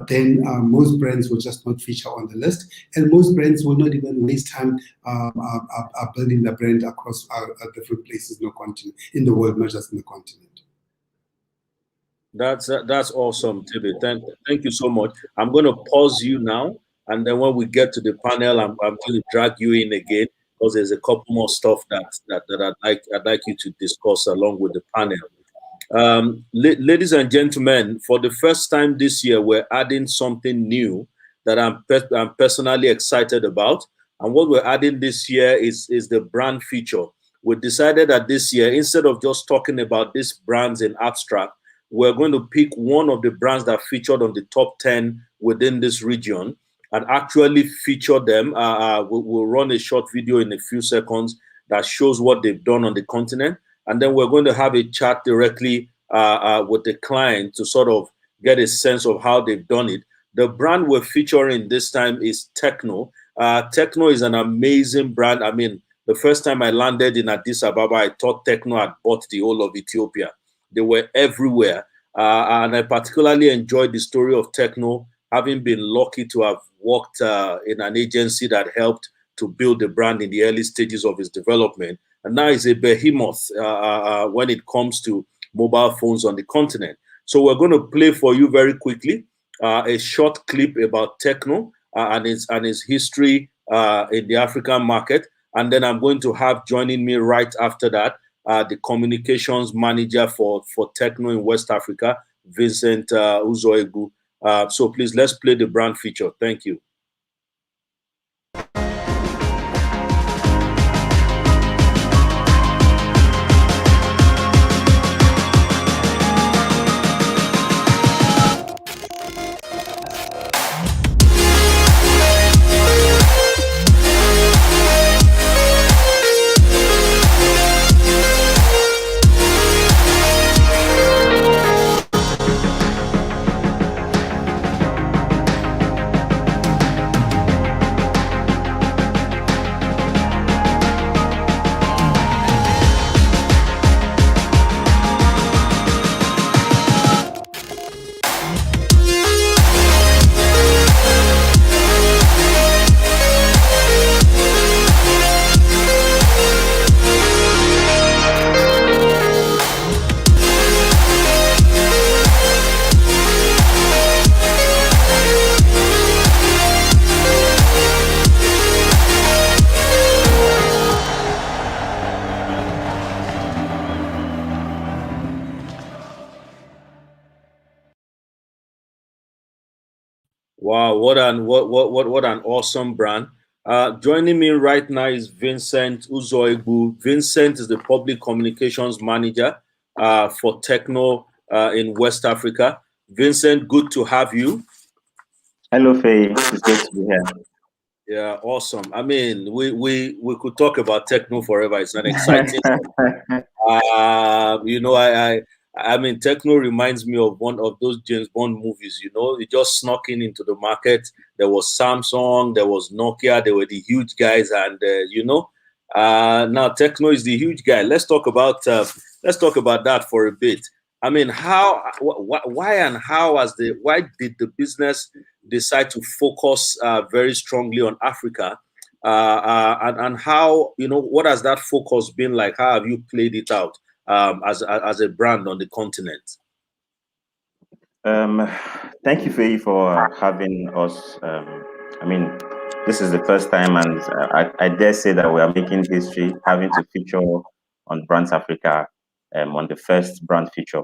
then most brands will just not feature on the list. And most brands will not even waste time building the brand across different places in the world, not just in the continent. That's awesome, Tibi. Thank you so much. I'm going to pause you now, and then when we get to the panel, I'm going to drag you in again because there's a couple more stuff that I'd like you to discuss along with the panel. Ladies and gentlemen, for the first time this year, we're adding something new that I'm personally excited about. And what we're adding this year is the brand feature. We decided that this year, instead of just talking about these brands in abstract, we're going to pick one of the brands that featured on the top 10 within this region and actually feature them. We'll run a short video in a few seconds that shows what they've done on the continent. And then we're going to have a chat directly with the client to sort of get a sense of how they've done it. The brand we're featuring this time is Techno. Techno is an amazing brand. I mean, the first time I landed in Addis Ababa, I thought Techno had bought the whole of Ethiopia. They were everywhere. And I particularly enjoyed the story of Techno, having been lucky to have worked in an agency that helped to build the brand in the early stages of its development. And now it's a behemoth when it comes to mobile phones on the continent. So we're going to play for you very quickly a short clip about Techno and its history in the African market. And then I'm going to have joining me right after that the communications manager for Techno in West Africa, Vincent Uzoegbu. So please, let's play the brand feature. Thank you. Wow, what an awesome brand. Joining me right now is Vincent Uzoegbu. Vincent is the public communications manager for Techno in West Africa. Vincent, good to have you. Hello, Faye. It's great to be here. Yeah, awesome. I mean, we could talk about Techno forever. It's an exciting. You know, I mean, Techno reminds me of one of those James Bond movies. You know, it just snuck into the market. There was Samsung, there was Nokia, they were the huge guys, and you know, now Techno is the huge guy. Let's talk about that for a bit. I mean, why and how why did the business decide to focus very strongly on Africa? And how, you know, what has that focus been like? How have you played it out as a brand on the continent? Thank you, Faye, for having us. I mean, this is the first time, and I dare say that we are making history, having to feature on Brands Africa on the first brand feature.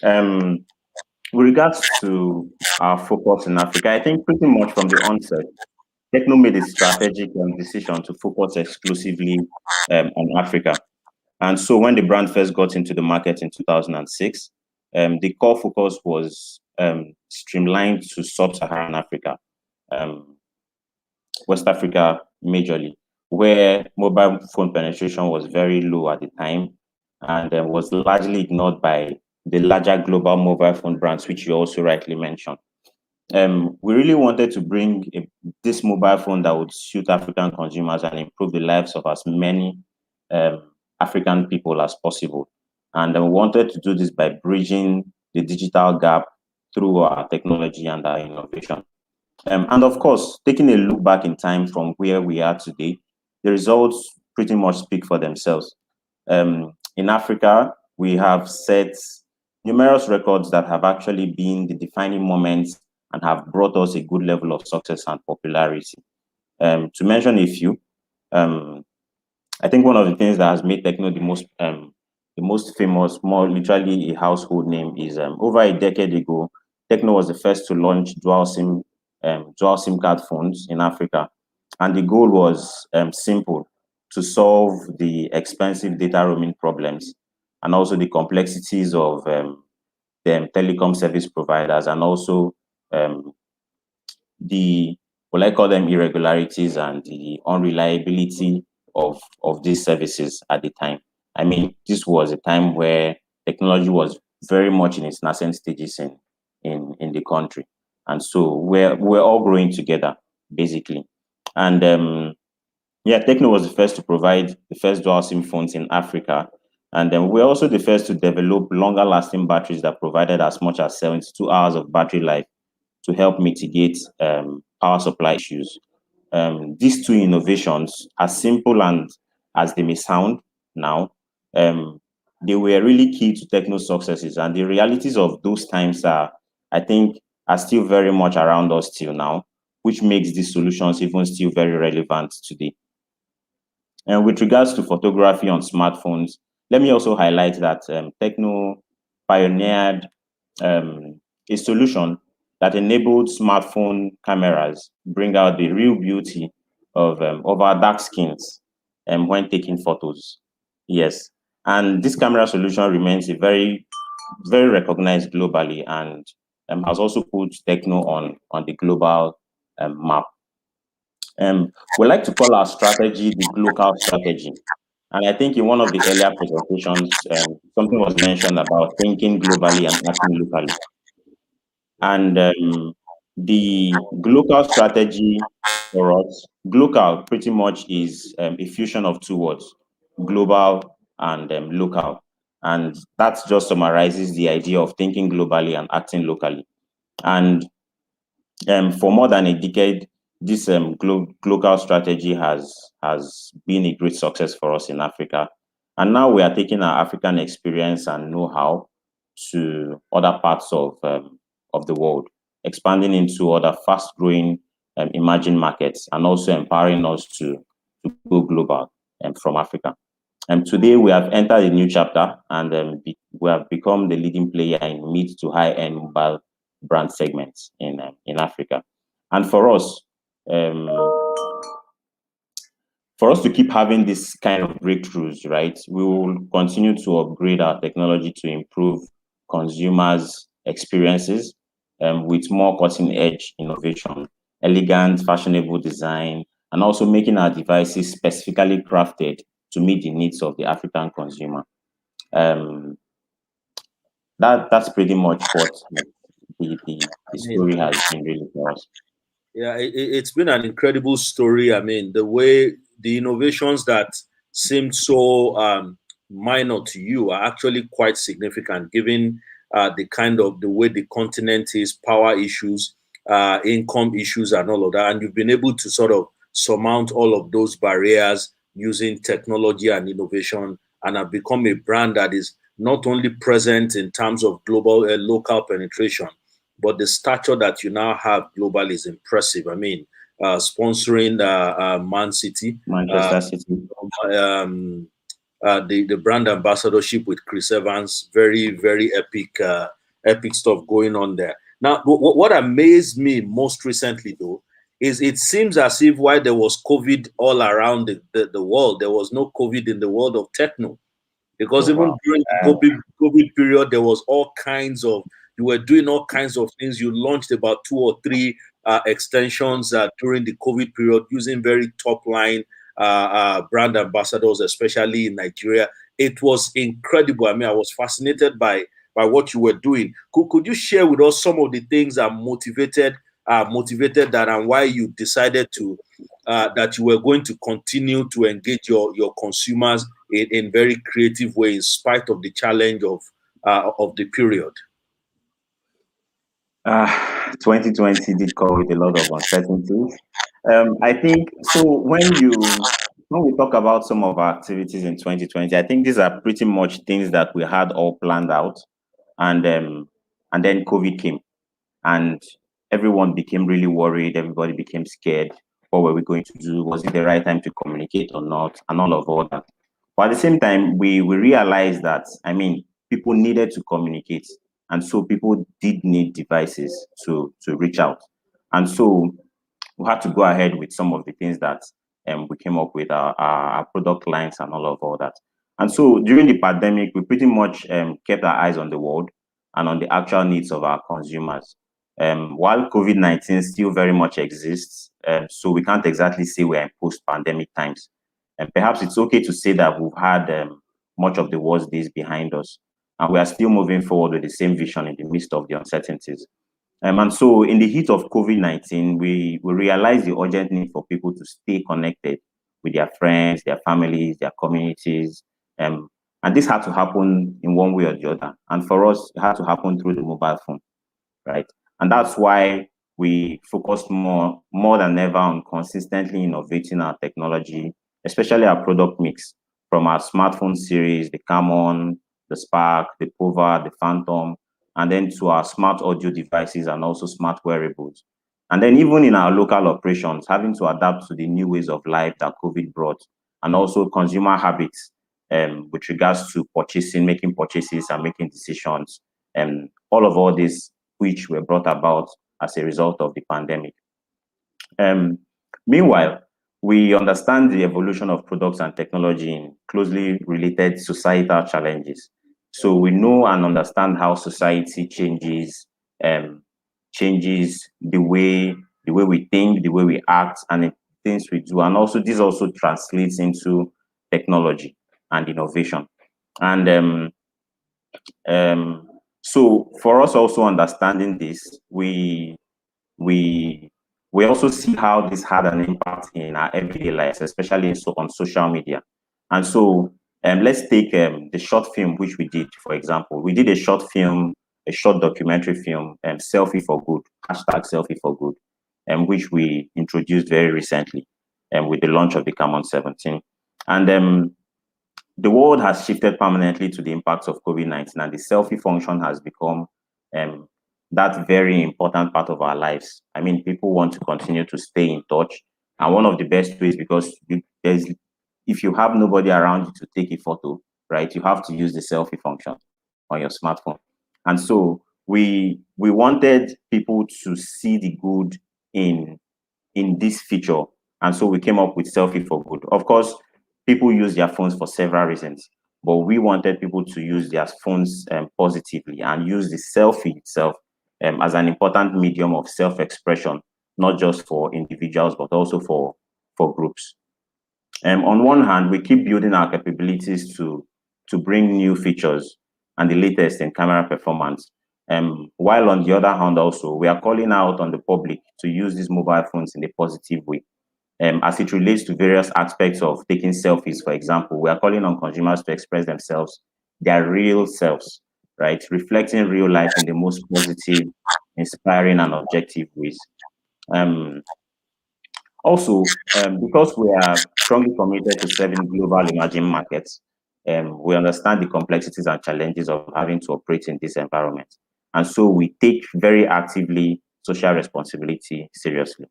With regards to our focus in Africa, I think pretty much from the onset, Techno made a strategic decision to focus exclusively on Africa. And so when the brand first got into the market in 2006, the core focus was streamlined to sub-Saharan Africa, West Africa majorly, where mobile phone penetration was very low at the time and was largely ignored by the larger global mobile phone brands, which you also rightly mentioned. We really wanted to bring this mobile phone that would suit African consumers and improve the lives of as many African people as possible. And we wanted to do this by bridging the digital gap through our technology and our innovation. And of course, taking a look back in time from where we are today, the results pretty much speak for themselves. In Africa, we have set numerous records that have actually been the defining moments and have brought us a good level of success and popularity. To mention a few, I think one of the things that has made Techno the most famous, more literally a household name, is over a decade ago, Techno was the first to launch dual SIM card phones in Africa, and the goal was simple: to solve the expensive data roaming problems and also the complexities of telecom service providers, and also the, what I call them, irregularities and the unreliability of these services at the time. I mean, this was a time where technology was very much in its nascent stages in the country. And so we're all growing together, basically. And yeah, Techno was the first to provide the first dual SIM phones in Africa. And then we're also the first to develop longer lasting batteries that provided as much as 72 hours of battery life to help mitigate power supply issues. These two innovations, as simple and as they may sound now, they were really key to Techno's successes. And the realities of those times are still very much around us till now, which makes these solutions even still very relevant today. And with regards to photography on smartphones, let me also highlight that Techno pioneered a solution that enabled smartphone cameras bring out the real beauty of our dark skins when taking photos. Yes, and this camera solution remains a very, very recognized globally, and has also put Techno on the global map. We like to call our strategy the local strategy. And I think in one of the earlier presentations, something was mentioned about thinking globally and acting locally. And the local strategy for us, local pretty much is a fusion of two words, global and local. And that just summarizes the idea of thinking globally and acting locally. And for more than a decade, this local strategy has been a great success for us in Africa. And now we are taking our African experience and know-how to other parts of the world, expanding into other fast-growing emerging markets, and also empowering us to go global from Africa. And today we have entered a new chapter, and we have become the leading player in mid to high-end mobile brand segments in Africa. And um, for us to keep having this kind of breakthroughs, right, we will continue to upgrade our technology to improve consumers' experiences with more cutting-edge innovation, elegant, fashionable design, and also making our devices specifically crafted to meet the needs of the African consumer. Um, that's pretty much what the story has been really for us. Yeah, it's been an incredible story. I mean, the way the innovations that seemed so minor to you are actually quite significant, given the kind of the way the continent is, power issues, income issues, and all of that. And you've been able to sort of surmount all of those barriers using technology and innovation, and have become a brand that is not only present in terms of global local penetration, but the stature that you now have globally is impressive. I mean, sponsoring Man City, Manchester City. The brand ambassadorship with Chris Evans, very very epic stuff going on there. Now, what amazed me most recently though is it seems as if while there was COVID all around the world, there was no COVID in the world of techno. Because Oh, even wow. during the COVID period, there was all kinds of, you were doing all kinds of things. You launched about 2 or 3 extensions during the COVID period using very top line brand ambassadors, especially in Nigeria. It was incredible. I mean, I was fascinated by what you were doing. Could you share with us some of the things that motivated that, and why you decided to that you were going to continue to engage your consumers in very creative ways, in spite of the challenge of the period? 2020 did come with a lot of uncertainties. I think so. When we talk about some of our activities in 2020, I think these are pretty much things that we had all planned out, and then COVID came, and everyone became really worried. Everybody became scared. What were we going to do? Was it the right time to communicate or not? And all that. But at the same time, we realized that, I mean, people needed to communicate. And so people did need devices to reach out. And so we had to go ahead with some of the things that we came up with, our product lines and all that. And so during the pandemic, we pretty much kept our eyes on the world and on the actual needs of our consumers. While COVID-19 still very much exists, so we can't exactly say we're in post-pandemic times. And perhaps it's okay to say that we've had much of the worst days behind us, and we are still moving forward with the same vision in the midst of the uncertainties. And so in the heat of COVID-19, we realized the urgent need for people to stay connected with their friends, their families, their communities. And this had to happen in one way or the other. And for us, it had to happen through the mobile phone, right? And that's why we focused more than ever on consistently innovating our technology, especially our product mix, from our smartphone series, the Camon, the Spark, the Pova, the Phantom, and then to our smart audio devices and also smart wearables. And then even in our local operations, having to adapt to the new ways of life that COVID brought, and also consumer habits with regards to purchasing, making purchases and making decisions all this which were brought about as a result of the pandemic. Meanwhile, we understand the evolution of products and technology in closely related societal challenges. So we know and understand how society changes the way we think, the way we act, and the things we do. And also this also translates into technology and innovation. And so for us also understanding this, we also see how this had an impact in our everyday lives, especially on social media. And so let's take the short film which we did, for example. We did a short documentary film, Selfie for Good, #Selfie for Good, which we introduced very recently with the launch of the Camon 17. And the world has shifted permanently to the impacts of COVID-19, and the selfie function has become that very important part of our lives. I mean, people want to continue to stay in touch, and one of the best ways, because if you have nobody around you to take a photo, right, you have to use the selfie function on your smartphone. And so we wanted people to see the good in this feature, and so we came up with Selfie for Good. Of course, people use their phones for several reasons, but we wanted people to use their phones positively and use the selfie itself as an important medium of self-expression, not just for individuals, but also for groups. On one hand, we keep building our capabilities to bring new features and the latest in camera performance. While on the other hand, also, we are calling out on the public to use these mobile phones in a positive way. As it relates to various aspects of taking selfies, for example, we are calling on consumers to express themselves, their real selves, right? Reflecting real life in the most positive, inspiring, and objective ways. Also, because we are strongly committed to serving global emerging markets, we understand the complexities and challenges of having to operate in this environment. And so we take very actively social responsibility seriously.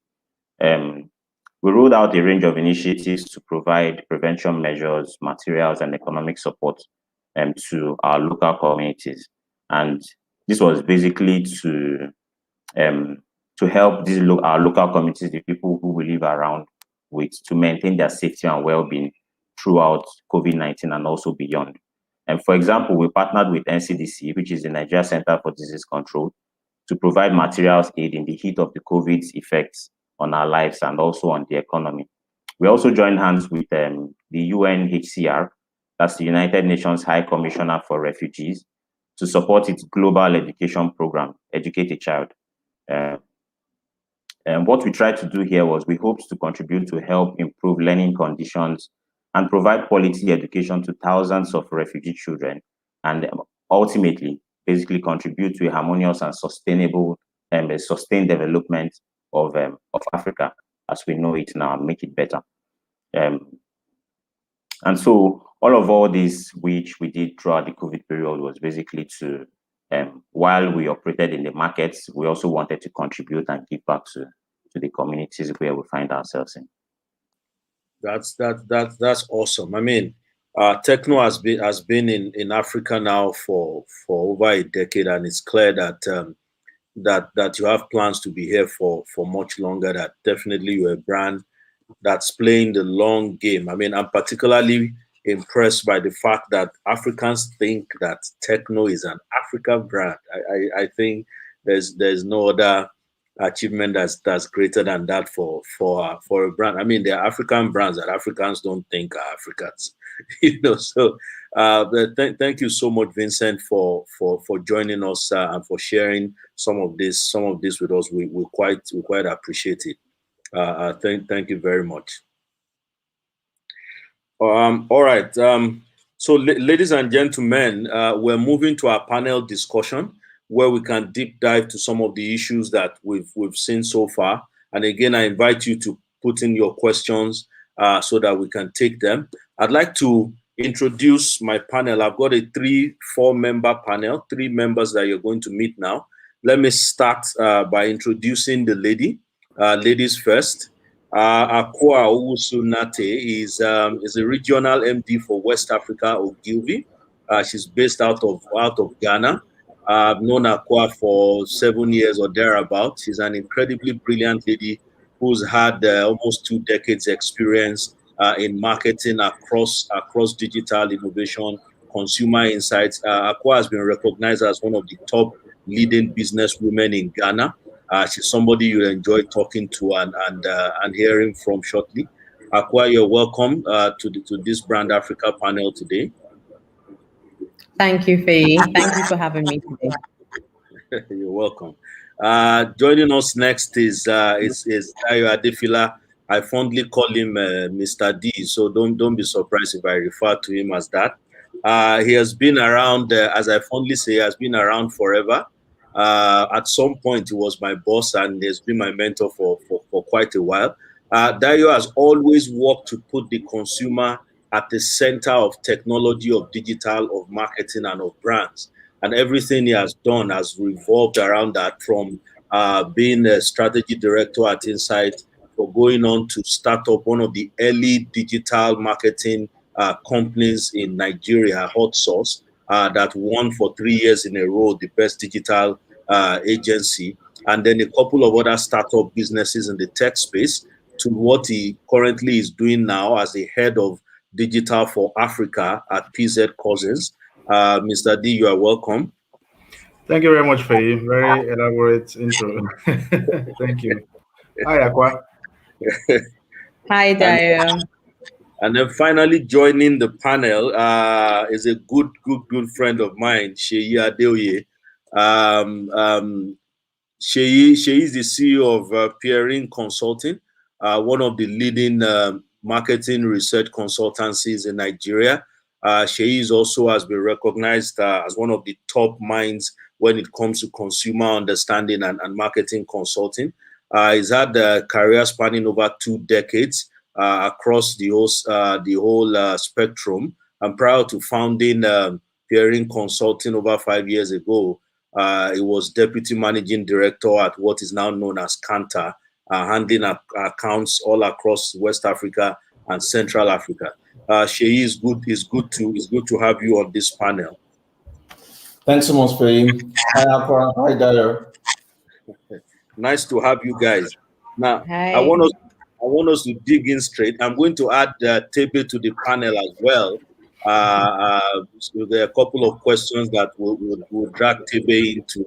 We rolled out a range of initiatives to provide prevention measures, materials, and economic support to our local communities. And this was basically to help our local communities, the people who we live around with, to maintain their safety and well-being throughout COVID-19 and also beyond. And for example, we partnered with NCDC, which is the Nigeria Center for Disease Control, to provide materials aid in the heat of the COVID's effects on our lives and also on the economy. We also joined hands with the UNHCR, that's the United Nations High Commissioner for Refugees, to support its global education program, Educate a Child. And what we tried to do here was we hoped to contribute to help improve learning conditions and provide quality education to thousands of refugee children, and ultimately, basically contribute to a harmonious and sustainable sustained development of Africa as we know it now, and make it better. And so all this which we did throughout the COVID period was basically to, while we operated in the markets, we also wanted to contribute and give back to the communities where we find ourselves in. That's awesome. I mean, Techno has been in Africa now for over a decade, and it's clear that that you have plans to be here for much longer. That definitely you're a brand that's playing the long game. I mean, I'm particularly impressed by the fact that Africans think that Techno is an African brand. I think there's no other achievement that's greater than that for a brand. I mean, there are African brands that Africans don't think are Africans, you know. So thank you so much, Vincent, for joining us and for sharing some of this with us. We quite appreciate it. Thank you very much. All right. So ladies and gentlemen, we're moving to our panel discussion, where we can deep dive to some of the issues that we've seen so far. And again, I invite you to put in your questions so that we can take them. I'd like to introduce my panel. I've got a 3-4 member panel, 3 members that you're going to meet now. Let me start by introducing the ladies first. Akua Owusu-Nate is a regional MD for West Africa, Ogilvy. She's based out of Ghana. I've known Aqua for 7 years or thereabouts. She's an incredibly brilliant lady who's had almost 2 decades experience in marketing across digital innovation, consumer insights. Aqua has been recognized as one of the top leading business women in Ghana. She's somebody you'll enjoy talking to and hearing from shortly. Aqua, you're welcome to this Brand Africa panel today. Thank you, Faye. Thank you for having me today. You're welcome. Joining us next is Dayo Adefila. I fondly call him Mr. D, so don't be surprised if I refer to him as that. He has been around, as I fondly say, has been around forever. At some point, he was my boss and he has been my mentor for quite a while. Dayo has always worked to put the consumer at the center of technology, of digital, of marketing, and of brands. And everything he has done has revolved around that, from being a strategy director at Insight, for going on to start up one of the early digital marketing companies in Nigeria, Hot Sauce, that won for 3 years in a row the best digital agency, and then a couple of other startup businesses in the tech space, to what he currently is doing now as the head of digital for Africa at PZ Cousins. Mr. D, you are welcome. Thank you very much, Faye. Very elaborate intro. Thank you. Hi, Aqua. Hi, Dayo. And then finally joining the panel is a good friend of mine, Seyi Adeoye. Seyi is the CEO of Peering Consulting, one of the leading marketing research consultancies in Nigeria. Seyi has been recognized as one of the top minds when it comes to consumer understanding and marketing consulting. He's had a career spanning over 2 decades across the whole spectrum. And prior to founding Peering Consulting over 5 years ago, he was deputy managing director at what is now known as Kantar, handling accounts all across West Africa and Central Africa. Seyi, is good to have you on this panel. Thanks so much, Faye. Hi, Aqua. Hi, Dayo. Nice to have you guys. Now, Hi. I want us to dig in straight. I'm going to add Tebe to the panel as well. So there are a couple of questions that we'll drag Tebe into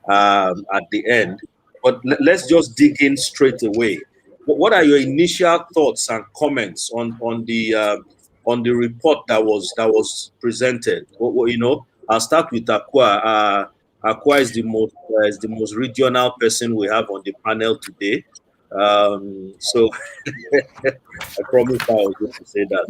at the end. But let's just dig in straight away. What are your initial thoughts and comments on the report that was presented? I'll start with Aqua. Aqua is the most regional person we have on the panel today. So I promise I was going to say that.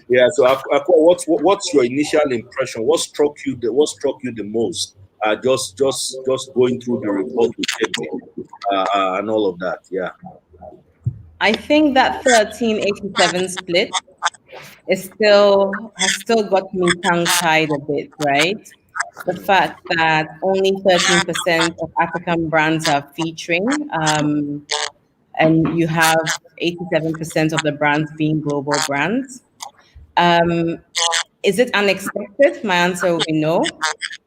Yeah. So Aqua, what's your initial impression? What struck you the most? Just going through the report and all of that. Yeah. I think that 1387 split has still got me tongue-tied a bit, right? The fact that only 13% of African brands are featuring, and you have 87% of the brands being global brands. Is it unexpected? My answer would be no,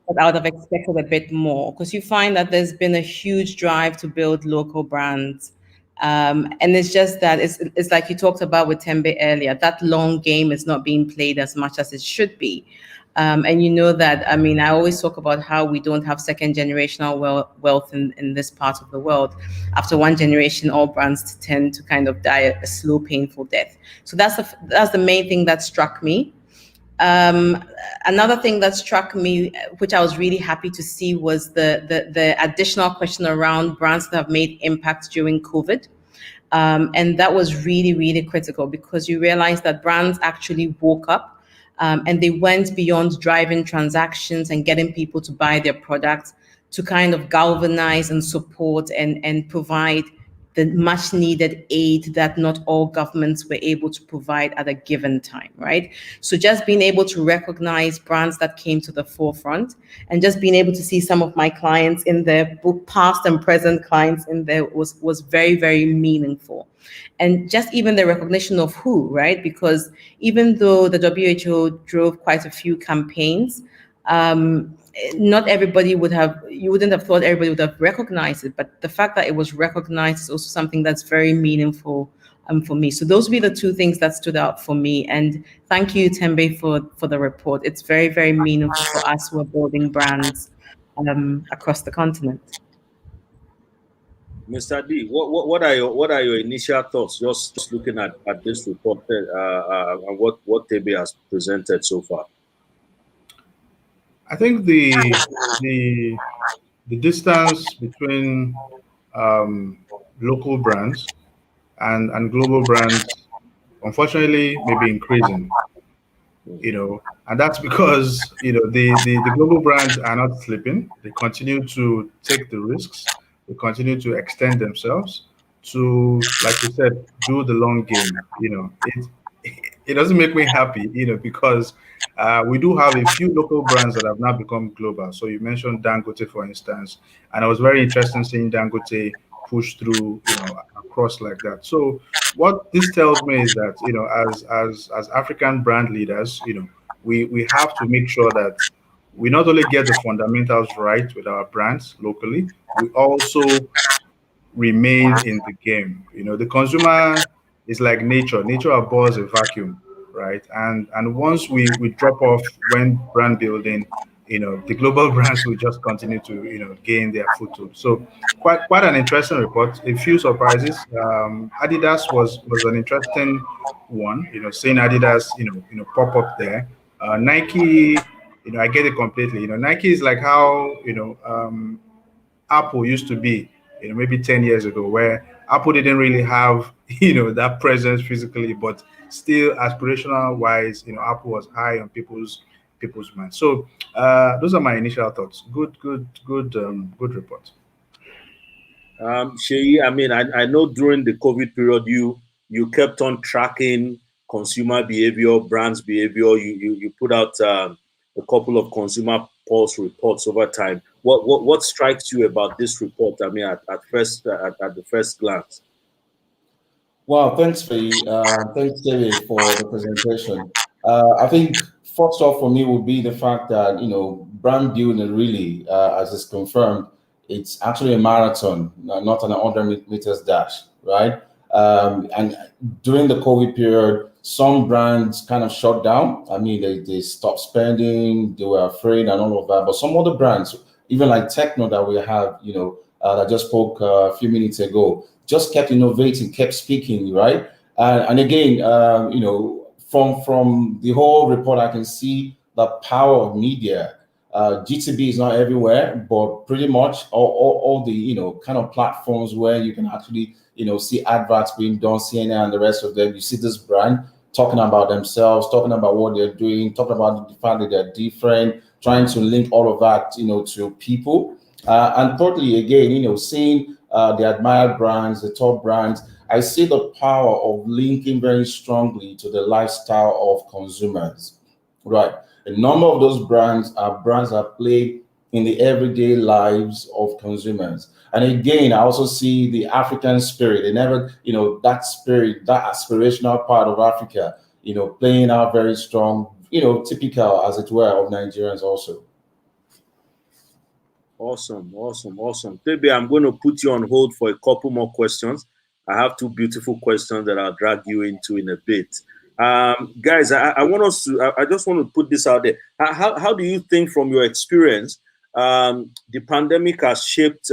but I would have expected a bit more, because you find that there's been a huge drive to build local brands. And it's just that it's like you talked about with Tembe earlier, that long game is not being played as much as it should be. And you know that, I mean, I always talk about how we don't have second generational wealth in this part of the world. After one generation, all brands tend to kind of die a slow, painful death. So that's the main thing that struck me. Another thing that struck me, which I was really happy to see, was the additional question around brands that have made impact during COVID. And that was really, really critical, because you realize that brands actually woke up and they went beyond driving transactions and getting people to buy their products to kind of galvanize and support and provide the much needed aid that not all governments were able to provide at a given time, right? So just being able to recognize brands that came to the forefront, and just being able to see some of my clients in there, both past and present clients in there, was very, very meaningful. And just even the recognition of who, right? Because even though the WHO drove quite a few campaigns, Not everybody you wouldn't have thought everybody would have recognized it, but the fact that it was recognized is also something that's very meaningful for me. So those would be the two things that stood out for me. And thank you, Tembe, for the report. It's very, very meaningful for us who are building brands across the continent. Mr. D, what are your initial thoughts just looking at this report and what Tebe has presented so far? I think the distance between local brands and global brands, unfortunately, may be increasing. And that's because the global brands are not sleeping. They continue to take the risks. They continue to extend themselves to, like you said, do the long game. It doesn't make me happy, because we do have a few local brands that have now become global. So you mentioned Dangote, for instance, and it was very interesting seeing Dangote push through, across like that. So what this tells me is that, as African brand leaders, we have to make sure that we not only get the fundamentals right with our brands locally, we also remain in the game. The consumer is like nature. Nature abhors a vacuum, right? And once we drop off when brand building, the global brands will just continue to gain their foothold. So quite an interesting report. A few surprises. Adidas was an interesting one. Seeing Adidas pop up there. Nike, I get it completely. Nike is like how Apple used to be, maybe 10 years ago, where Apple didn't really have, that presence physically, but still aspirational wise, Apple was high on people's minds. So those are my initial thoughts. Good report. Sheyi, I mean, I know during the COVID period, you kept on tracking consumer behavior, brands behavior. You put out a couple of consumer pulse reports over time. What strikes you about this report? I mean, at the first glance. Wow, thanks, Faye. Thanks, David, for the presentation. I think first off for me would be the fact that brand building really, as is confirmed, it's actually a marathon, not an 100 meters dash, right? And during the COVID period, some brands kind of shut down. I mean, they stopped spending, they were afraid and all of that. But some other brands, even like Techno that we have, that just spoke a few minutes ago, just kept innovating, kept speaking, right? And again, from the whole report, I can see the power of media. GTB is not everywhere, but pretty much all the kind of platforms where you can actually see adverts being done, CNN and the rest of them. You see this brand talking about themselves, talking about what they're doing, talking about the fact that they're different, trying to link all of that to people. And thirdly, again, seeing the admired brands, the top brands, I see the power of linking very strongly to the lifestyle of consumers, right? A number of those brands that play in the everyday lives of consumers. And again, I also see the African spirit. They never, that spirit, that aspirational part of Africa, playing out very strong, typical, as it were, of Nigerians also. Awesome. Maybe I'm going to put you on hold for a couple more questions. I have two beautiful questions that I'll drag you into in a bit. Guys, I just want to put this out there. How do you think, from your experience, the pandemic has shaped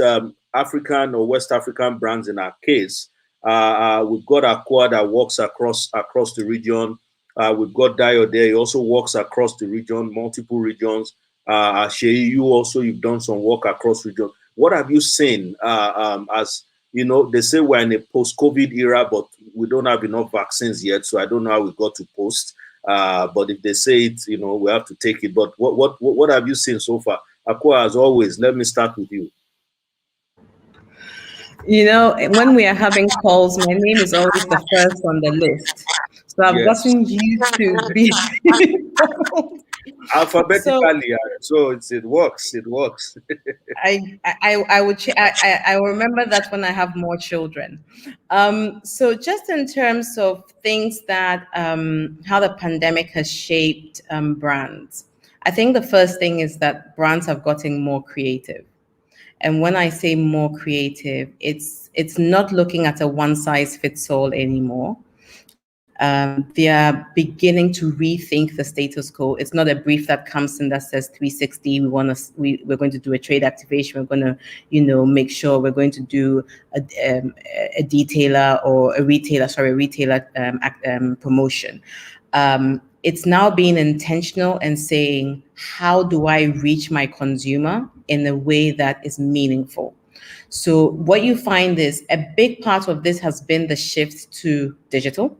African or West African brands in our case? We've got Aqua that works across the region. We've got Dio there. He also works across the region, multiple regions. Sheyi, you've done some work across region. What have you seen as they say we're in a post-COVID era, but we don't have enough vaccines yet, so I don't know how we got to post. But if they say it, we have to take it. But what have you seen so far? Aqua, as always, let me start with you. When we are having calls, my name is always the first on the list. So I've gotten used to being alphabetically, so it works. I will remember that when I have more children. So just in terms of things that how the pandemic has shaped brands, I think the first thing is that brands have gotten more creative. And when I say more creative, it's not looking at a one size fits all anymore. They are beginning to rethink the status quo. It's not a brief that comes in that says 360. We're going to do a trade activation. We're going to, make sure we're going to do a detailer or a retailer, promotion. It's now being intentional and saying, how do I reach my consumer in a way that is meaningful? So what you find is a big part of this has been the shift to digital,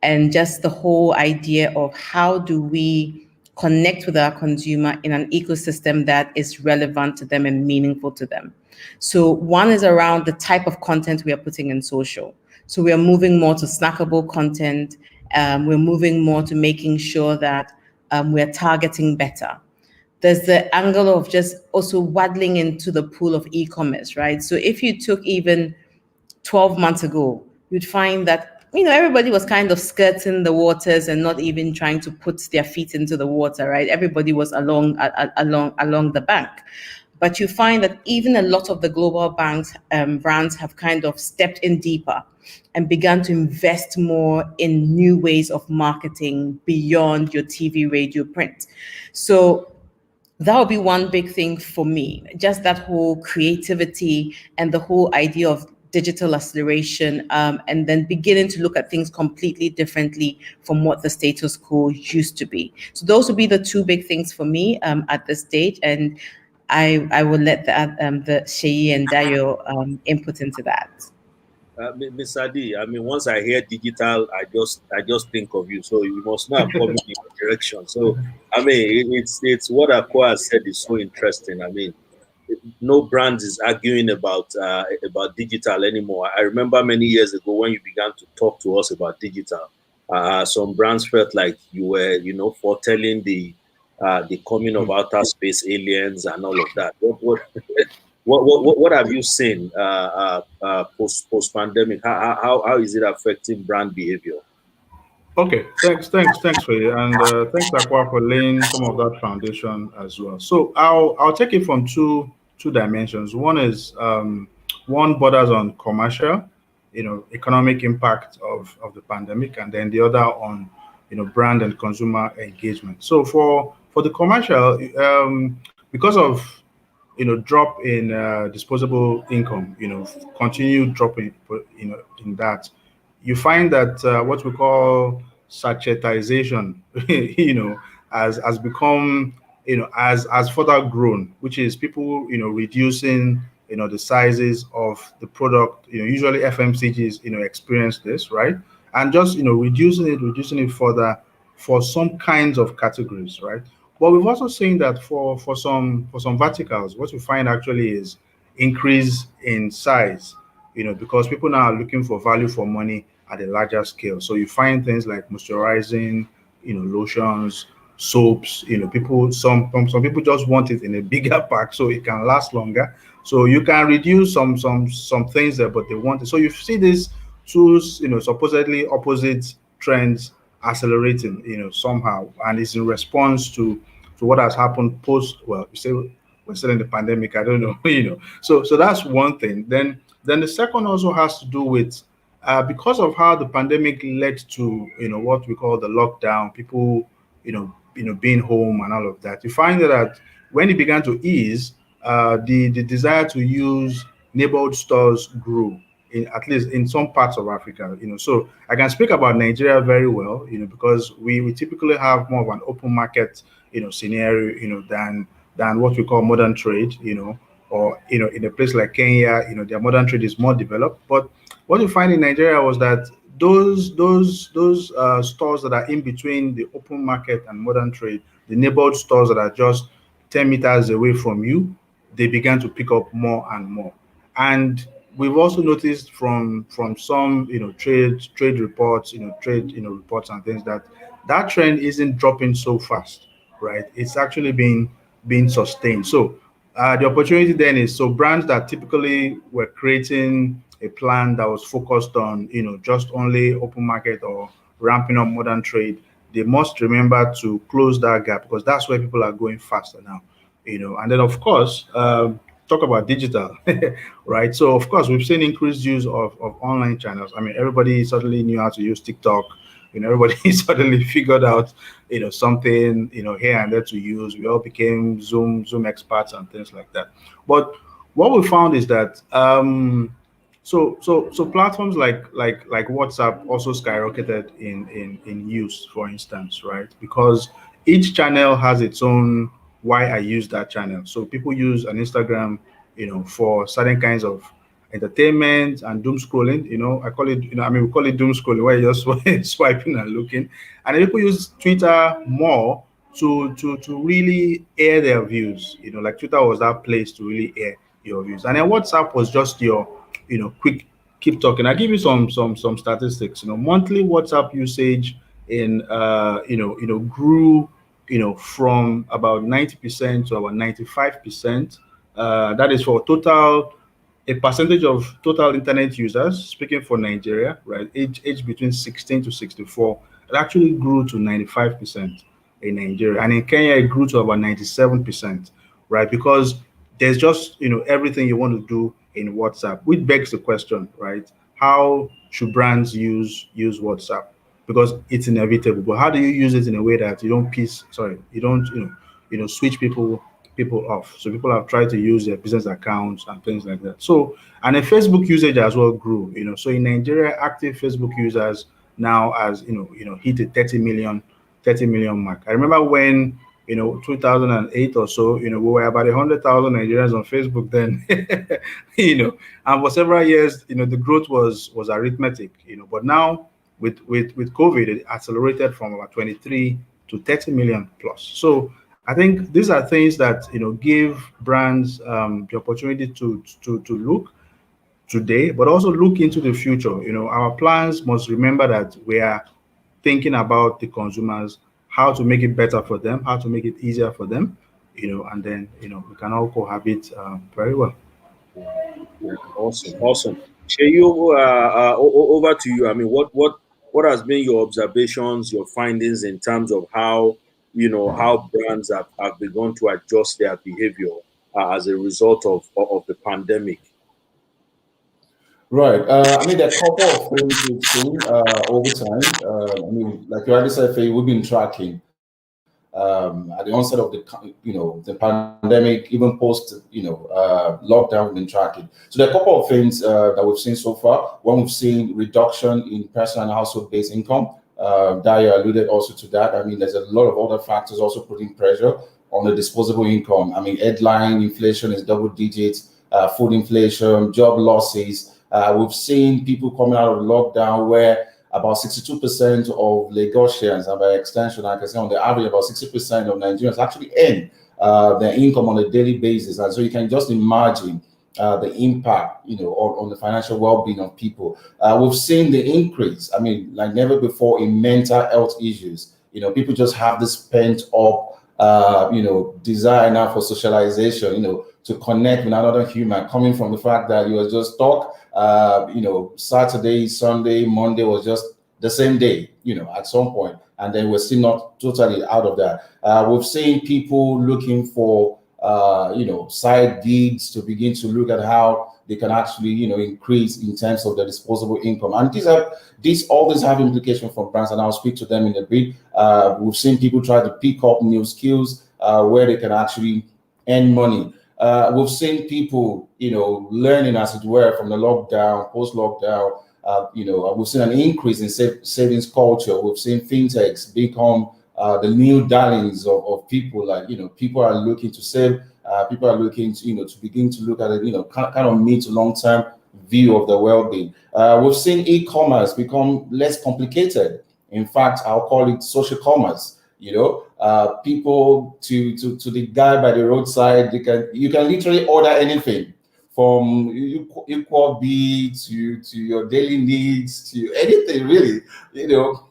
and just the whole idea of how do we connect with our consumer in an ecosystem that is relevant to them and meaningful to them. So one is around the type of content we are putting in social. So we are moving more to snackable content. We're moving more to making sure that we're targeting better. There's the angle of just also waddling into the pool of e-commerce, right? So if you took even 12 months ago, you'd find that everybody was kind of skirting the waters and not even trying to put their feet into the water, right? Everybody was along the bank. But you find that even a lot of the global brands have kind of stepped in deeper and began to invest more in new ways of marketing beyond your TV, radio, print. So that would be one big thing for me, just that whole creativity and the whole idea of digital acceleration, and then beginning to look at things completely differently from what the status quo used to be. So those would be the two big things for me at this stage, and I will let the Sheyi and Dayo input into that. Ms. Adi, once I hear digital, I just think of you. So you must not have come in your direction. So it's what Akua has said is so interesting. No brand is arguing about digital anymore. I remember many years ago when you began to talk to us about digital, some brands felt like you were, foretelling the coming of outer space aliens and all of that. What have you seen post pandemic? How is it affecting brand behavior? Okay, thanks for you, and thanks Aqua for laying some of that foundation as well. So I'll take it from two dimensions. One is one borders on commercial, economic impact of the pandemic, and then the other on brand and consumer engagement. So for the commercial, because of drop in disposable income, continued dropping, in that, you find that what we call sachetization, has become, as further grown, which is people, reducing, the sizes of the product. Usually FMCGs, experience this, right? And just, reducing it further for some kinds of categories, right? But we've also seen that for some verticals, what we find actually is increase in size, because people now are looking for value for money at a larger scale. So you find things like moisturizing, lotions, soaps. Some people just want it in a bigger pack so it can last longer. So you can reduce some things there, but they want it. So you see these two, supposedly opposite trends accelerating, somehow, and it's in response to what has happened post. Well, you say we're still in the pandemic. I don't know, So that's one thing. Then the second also has to do with because of how the pandemic led to what we call the lockdown, people being home and all of that. You find that when it began to ease, the desire to use neighborhood stores grew, at least in some parts of Africa. So I can speak about Nigeria very well, because we typically have more of an open market, scenario, than what we call modern trade, or in a place like Kenya, their modern trade is more developed. But what you find in Nigeria was that those stores that are in between the open market and modern trade, the neighborhood stores that are just 10 meters away from you, they began to pick up more and more. And we've also noticed from some trade reports, trade reports and things, that trend isn't dropping so fast, right? It's actually being sustained. So the opportunity then is, so brands that typically were creating a plan that was focused on just only open market or ramping up modern trade, they must remember to close that gap, because that's where people are going faster now, and then of course, talk about digital, right? So of course we've seen increased use of online channels. I mean, everybody suddenly knew how to use TikTok. Everybody suddenly figured out, something, here and there to use. We all became Zoom experts and things like that. But what we found is that so platforms like WhatsApp also skyrocketed in use, for instance, right? Because each channel has its own why I use that channel. So people use an Instagram, for certain kinds of entertainment and doom scrolling. I call it, I mean, we call it doom scrolling, where you're just swiping and looking. And then people use Twitter more to really air their views. Like Twitter was that place to really air your views. And then WhatsApp was just your, quick keep talking. I give you some statistics. Monthly WhatsApp usage in grew, from about 90% to about 95%. That is for total, a percentage of total internet users, speaking for Nigeria, right? Age between 16 to 64, it actually grew to 95% in Nigeria. And in Kenya, it grew to about 97%, right? Because there's just, everything you want to do in WhatsApp, which begs the question, right? How should brands use WhatsApp? Because it's inevitable. But how do you use it in a way that you don't switch people off? So people have tried to use their business accounts and things like that. So, and the Facebook usage as well grew. So in Nigeria, active Facebook users now as hit a 30 million mark. I remember when 2008 or so, we were about 100,000 Nigerians on Facebook then, and for several years, the growth was arithmetic, but now with COVID, it accelerated from about 23 to 30 million plus. So I think these are things that give brands the opportunity to look today, but also look into the future. Our plans must remember that we are thinking about the consumers, how to make it better for them, how to make it easier for them, and then we can all cohabit very well. Yeah, awesome. Sheyu, over to you. I mean, what has been your observations, your findings in terms of how how brands have begun to adjust their behavior as a result of the pandemic? Right. I mean, there are a couple of things we've seen over time. I mean, like you already said, Faye, we've been tracking at the onset of the pandemic, even post lockdown, we've been tracking. So there are a couple of things that we've seen so far. One, we've seen reduction in personal and household-based income. Daya alluded also to that. I mean, there's a lot of other factors also putting pressure on the disposable income. I mean, headline inflation is double digits, food inflation, job losses. We've seen people coming out of lockdown where about 62% of Lagosians, and by extension, I can say on the average, about 60% of Nigerians actually earn their income on a daily basis. And so you can just imagine the impact, on the financial well-being of people. We've seen the increase, I mean, like never before in mental health issues. People just have this pent up, desire now for socialization, to connect with another human, coming from the fact that you were just stuck. Saturday, Sunday, Monday was just the same day, at some point, and then we're still not totally out of that. We've seen people looking for, side gigs to begin to look at how they can actually, increase in terms of their disposable income. And these always have implications for brands, and I'll speak to them in a bit. We've seen people try to pick up new skills where they can actually earn money. We've seen people, learning, as it were, from the lockdown, post-lockdown. We've seen an increase in savings culture. We've seen fintechs become the new darlings of people. Like, people are looking to save. People are looking to, to begin to look at it, kind of mid to long-term view of their well-being. We've seen e-commerce become less complicated. In fact, I'll call it social commerce. People to the guy by the roadside, you can literally order anything from equal beat to your daily needs to anything really,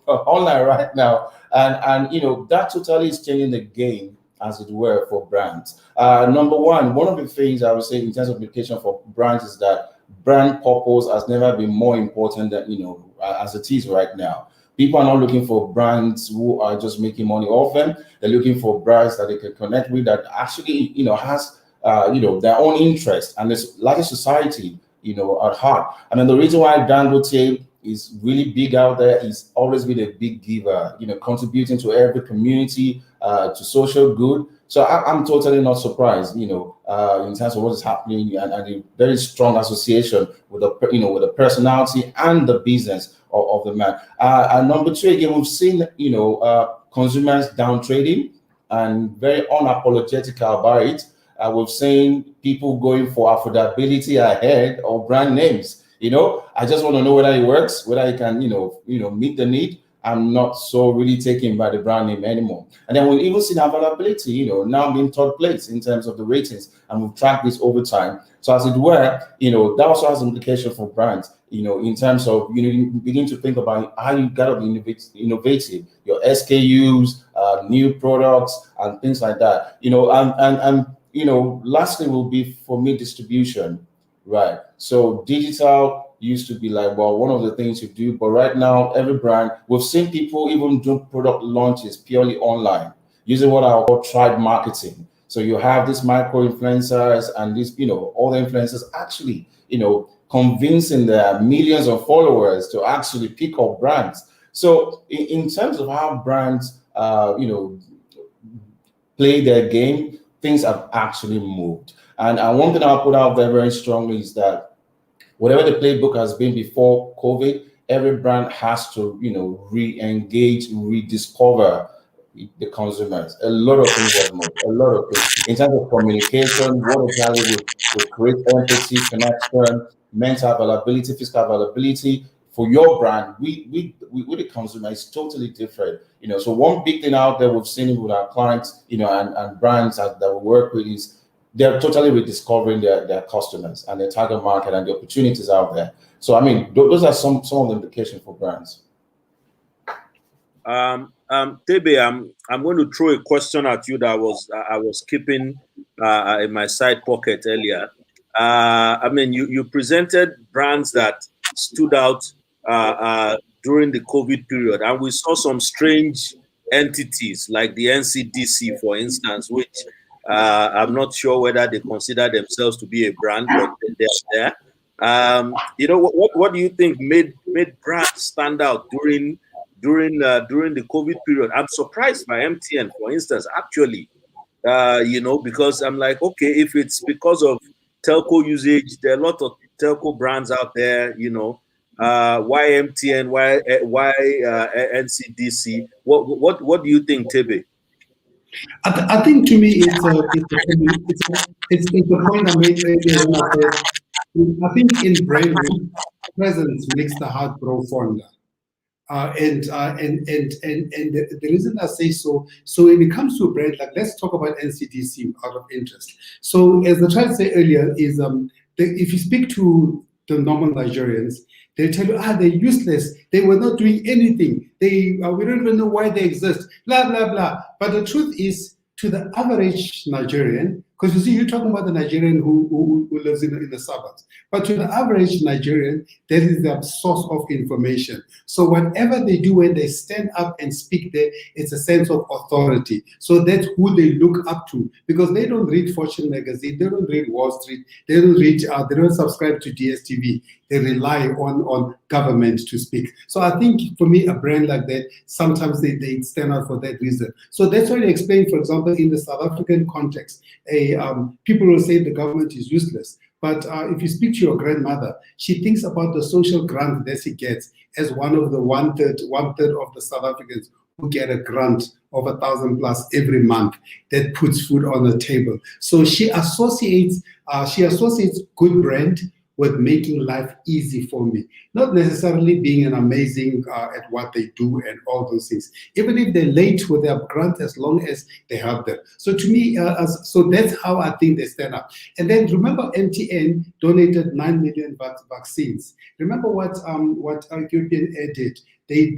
online right now. And that totally is changing the game, as it were, for brands. Number one of the things I would say in terms of implication for brands is that brand purpose has never been more important than, as it is right now. People are not looking for brands who are just making money off them. They're looking for brands that they can connect with, that actually, has, their own interest and this larger society, at heart. I mean, the reason why Dangote is really big out there is always been a big giver, contributing to every community, to social good. So I'm totally not surprised, in terms of what is happening, and a very strong association with with the personality and the business of the man. And number two, again, we've seen, consumers down trading and very unapologetic about it. We've seen people going for affordability ahead of brand names. I just want to know whether it works, whether it can, meet the need. I'm not so really taken by the brand name anymore. And then we'll even see the availability, now being third place in terms of the ratings, and we've tracked this over time. So as it were, that also has implication for brands, in terms of, you begin to think about how you gotta be innovative, your SKUs, new products, and things like that. Lastly will be, for me, distribution, right? So digital used to be like, well, one of the things you do, but right now, every brand, we've seen people even do product launches purely online, using what I call tribe marketing. So you have these micro influencers and these, all the influencers actually, convincing their millions of followers to actually pick up brands. So in terms of how brands, play their game, things have actually moved. And one thing I'll put out there very strongly is that whatever the playbook has been before COVID, every brand has to, re-engage, rediscover the consumers. A lot of things have moved, a lot of things. In terms of communication, what exactly will create empathy, connection, mental availability, physical availability for your brand, we the consumer is totally different. So one big thing out there we've seen it with our clients, and brands that we work with is they're totally rediscovering their customers and their target market and the opportunities out there. So, I mean, those are some of the implications for brands. Tebe, I'm going to throw a question at you that I was keeping in my side pocket earlier. I mean, you presented brands that stood out during the COVID period, and we saw some strange entities like the NCDC, for instance, which I'm not sure whether they consider themselves to be a brand, but they're there. What do you think made brands stand out during the COVID period? I'm surprised by MTN, for instance, actually, because I'm like, okay, if it's because of telco usage, there are a lot of telco brands out there, why MTN, why NCDC? What do you think, Tebe? I think to me it's the point I made earlier when I said I think in branding, presence makes the heart grow fonder. And the reason I say so when it comes to a brand, like let's talk about NCDC out of interest. So as I tried to say earlier, is if you speak to the normal Nigerians, they tell you, they're useless. They were not doing anything. We don't even know why they exist. Blah blah blah. But the truth is, to the average Nigerian, because you see, you're talking about the Nigerian who lives in the suburbs. But to the average Nigerian, that is their source of information. So whatever they do when they stand up and speak there, it's a sense of authority. So that's who they look up to, because they don't read Fortune magazine, they don't read Wall Street, they don't subscribe to DSTV. They rely on government to speak. So I think for me, a brand like that, sometimes they stand out for that reason. So that's why I explain, for example, in the South African context, people will say the government is useless. But if you speak to your grandmother, she thinks about the social grant that she gets as one of the one third of the South Africans who get a grant of 1,000 plus every month that puts food on the table. So she associates good brand with making life easy for me, not necessarily being an amazing at what they do and all those things. Even if they're late with their grant, as long as they help them. So to me, so that's how I think they stand up. And then remember, MTN donated 9 million vaccines. Remember what Ethiopian Air did? They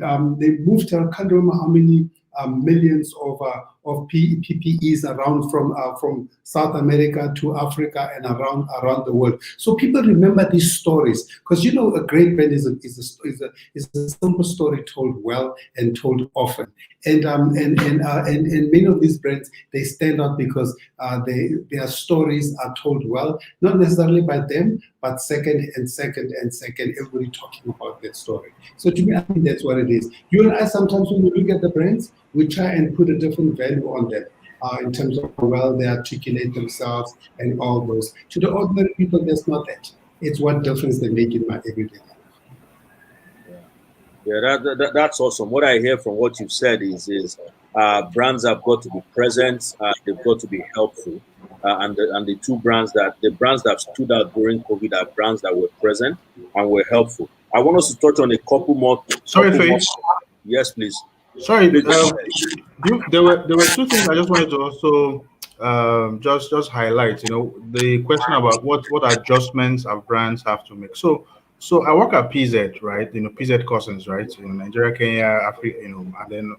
moved, I can't remember how many millions of of PPEs around from South America to Africa and around the world. So people remember these stories because a great brand is a simple story told well and told often. And many of these brands, they stand out because their stories are told well, not necessarily by them, but second, everybody talking about that story. So to me, I think that's what it is. You and I, sometimes when we look at the brands, we try and put a different value on them in terms of how well they articulate themselves and all those. To the ordinary people, there's not that. It's what difference they make in my everyday life. Yeah, that's awesome. What I hear from what you've said is brands have got to be present, they've got to be helpful, and the brands that stood out during COVID are brands that were present and were helpful. I want us to touch on a couple more. Sorry, Faye. Yes, please. Sorry, there were two things I just wanted to also just highlight. The question about what adjustments our brands have to make. So I work at PZ, right? PZ Cousins, right? Nigeria, Kenya, Africa, and then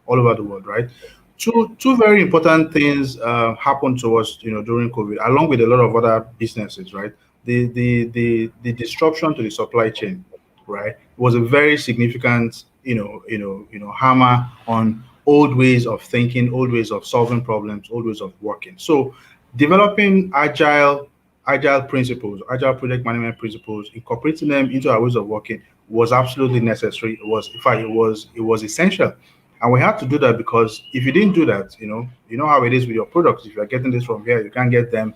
all over the world, right? Two very important things happened to us, during COVID, along with a lot of other businesses, right? The disruption to the supply chain, right, was a very significant, hammer on old ways of thinking, old ways of solving problems, old ways of working. So developing agile principles, agile project management principles, incorporating them into our ways of working was absolutely necessary. It was, in fact, it was essential. And we had to do that because if you didn't do that, you know how it is with your products. If you're getting this from here, you can't get them,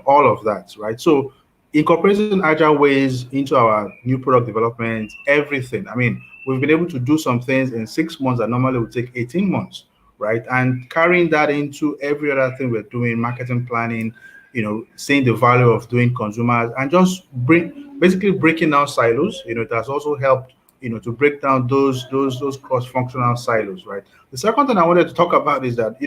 all of that, right? So incorporating agile ways into our new product development, everything. I mean, we've been able to do some things in 6 months that normally would take 18 months, right? And carrying that into every other thing we're doing, marketing planning, seeing the value of doing consumers and just basically breaking down silos. It has also helped, to break down those cross-functional silos, right? The second thing I wanted to talk about is that,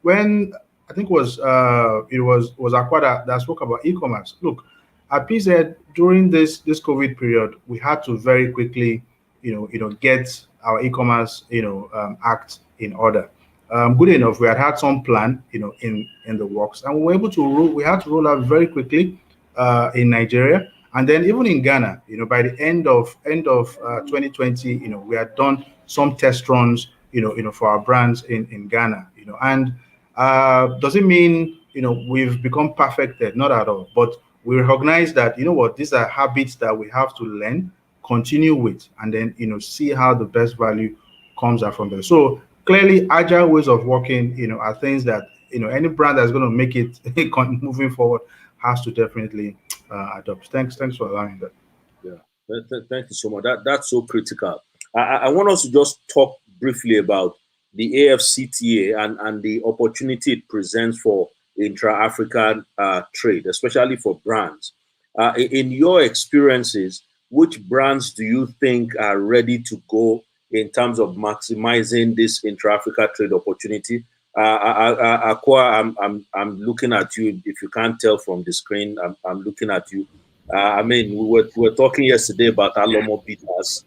when I think it was Aqua that spoke about e-commerce. Look, at PZ during this COVID period, we had to very quickly, get our e-commerce, act in order. Good enough, we had some plan, in the works, and we were able to we had to roll out very quickly in Nigeria, and then even in Ghana, by the end of 2020, we had done some test runs, for our brands in Ghana, and does it mean we've become perfected? Not at all, but we recognize that these are habits that we have to learn, continue with, and then see how the best value comes out from there. So clearly, agile ways of working, are things that any brand that's going to make it moving forward has to definitely adopt. Thanks for allowing that. Yeah, thank you so much. That's so critical. I want us to just talk briefly about the AfCFTA and the opportunity it presents for intra-African trade, especially for brands. In your experiences, which brands do you think are ready to go in terms of maximizing this intra-Africa trade opportunity? Aqua, I'm looking at you. If you can't tell from the screen, I'm looking at you. I mean, we were talking yesterday about Alomo Bitters,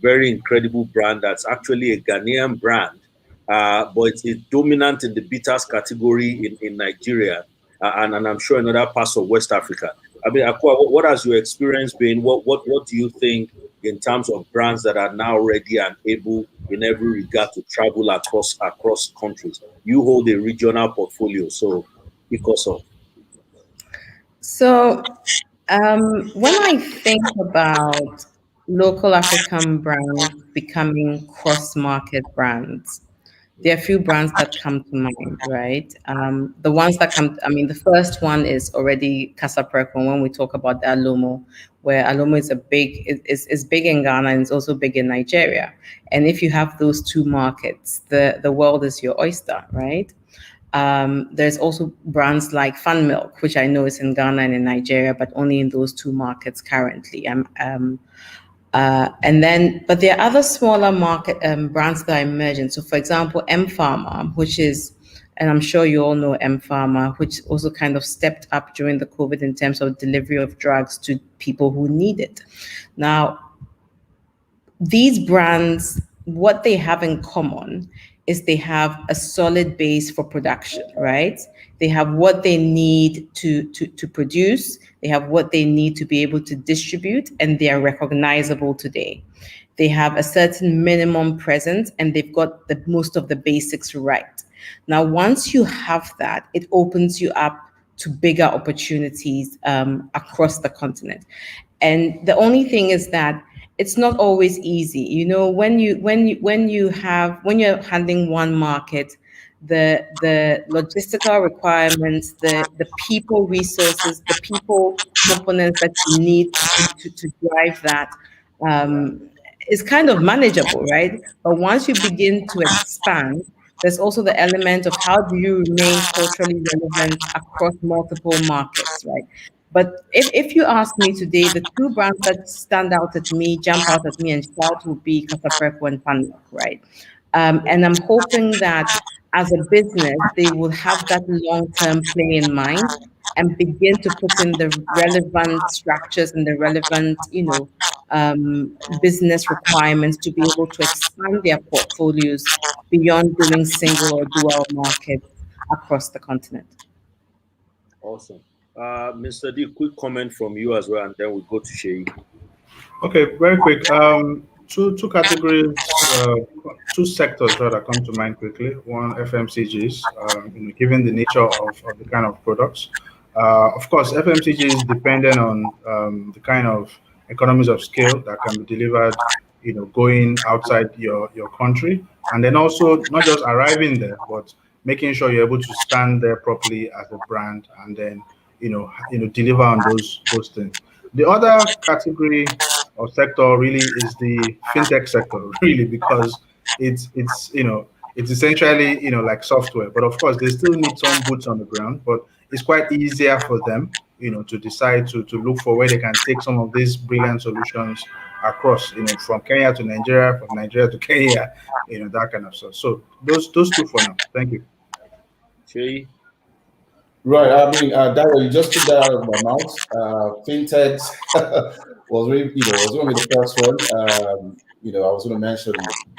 very incredible brand that's actually a Ghanaian brand, but it's dominant in the bitters category in Nigeria, and I'm sure in other parts of West Africa. I mean, Aqua, what has your experience been? What do you think in terms of brands that are now ready and able in every regard to travel across countries? You hold a regional portfolio, so because of. So when I think about local African brands becoming cross-market brands, there are a few brands that come to mind, right? The ones that the first one is already Casapreco when we talk about the Alomo, where Alomo is big in Ghana and it's also big in Nigeria. And if you have those two markets, the world is your oyster, right? There's also brands like Fun Milk, which I know is in Ghana and in Nigeria, but only in those two markets currently. But there are other smaller market brands that are emerging. So, for example, M Pharma, which is, and I'm sure you all know M Pharma, which also kind of stepped up during the COVID in terms of delivery of drugs to people who need it. Now, these brands what they have in common is they have a solid base for production, right? They have what they need to produce, they have what they need to be able to distribute, and they are recognizable today. They have a certain minimum presence, and they've got the most of the basics right. Now, once you have that, it opens you up to bigger opportunities across the continent. And the only thing is that it's not always easy. You know, when you're handling one market, the logistical requirements, the people resources, the people components that you need to drive that is kind of manageable, right? But once you begin to expand, there's also the element of how do you remain culturally relevant across multiple markets, right? But if you ask me today, the two brands that stand out at me, jump out at me, and shout would be Casapreco and Panlock, right? And I'm hoping that as a business, they will have that long-term play in mind and begin to put in the relevant structures and the relevant, business requirements to be able to expand their portfolios beyond doing single or dual markets across the continent. Awesome. Mr. D, quick comment from you as well, and then we'll go to Shay. Okay, very quick. Two categories, two sectors that come to mind quickly. One, FMCGs, given the nature of the kind of products. Of course, FMCG is dependent on the kind of economies of scale that can be delivered, going outside your country, and then also not just arriving there, but making sure you're able to stand there properly as a brand, and then deliver on those things. The other category or sector really is the fintech sector, really, because it's essentially like software, but of course they still need some boots on the ground, but it's quite easier for them to decide to look for where they can take some of these brilliant solutions across, from Kenya to Nigeria, from Nigeria to Kenya, that kind of stuff. So those two for now. Thank you. Shay. Right. I mean, Daryl, you just took that out of my mouth. Fintechs was really, was going to be the first one. I was going to mention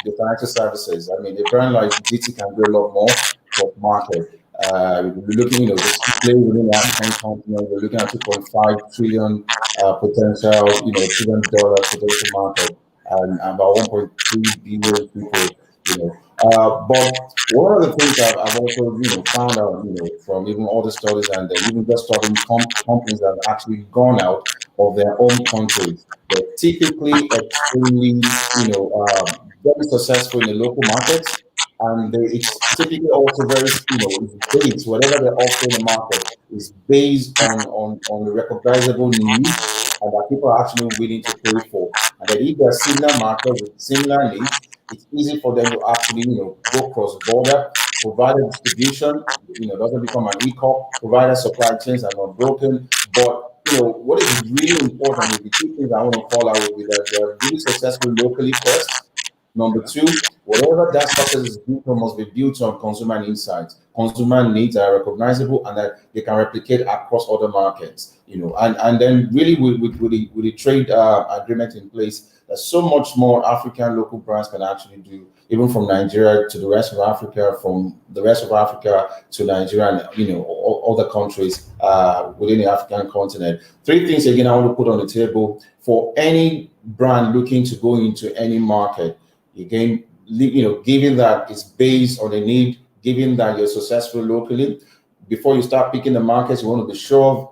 the financial services. I mean, a brand like GT can do a lot more for the market. We're looking, just play within the African continent. We're looking at 2.5 trillion potential, $1 trillion potential market, and about 1.3 billion people. But one of the things I've also found out from even all the studies and even just studying companies that have actually gone out of their own countries, they're typically extremely very successful in the local markets, and it's typically also very based, whatever they offer in the market is based on the recognizable need and that people are actually willing to pay for. And then if there are similar markets with similar needs, it's easy for them to actually, go cross-border, provide a distribution, doesn't become an e-com, provide supply chains are not broken. But, what is really important is the two things I want to call out will be that they're really successful locally first. Number two, whatever that success is built on must be built on consumer insights. Consumer needs are recognizable and that they can replicate across other markets, and then really with the trade agreement in place, there's so much more African local brands can actually do, even from Nigeria to the rest of Africa, from the rest of Africa to Nigeria, and all other countries within the African continent. Three things again I want to put on the table for any brand looking to go into any market. Again, given that it's based on a need, given that you're successful locally, before you start picking the markets, you want to be sure of,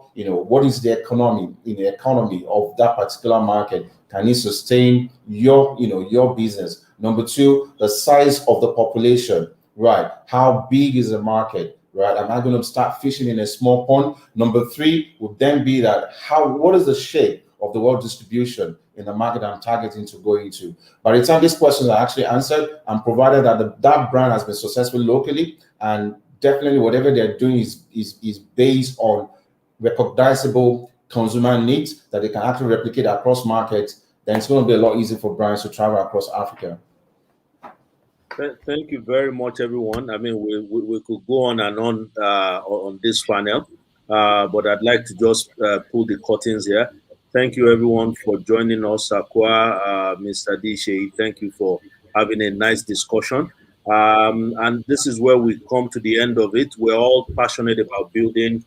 what is the economy of that particular market. Can it sustain your business? Number two, the size of the population, right? How big is the market, right? Am I going to start fishing in a small pond? Number three would then be that what is the shape of the world distribution in the market I'm targeting to go into? By the time these questions are actually answered, and provided that that brand has been successful locally, and definitely whatever they're doing is based on recognizable consumer needs that they can actually replicate across markets, then it's going to be a lot easier for brands to travel across Africa. Thank you very much, everyone. I mean, we could go on and on this panel, but I'd like to just pull the curtains here. Thank you, everyone, for joining us. Sakwa, Mr. D. Shay, thank you for having a nice discussion. And this is where we come to the end of it. We're all passionate about building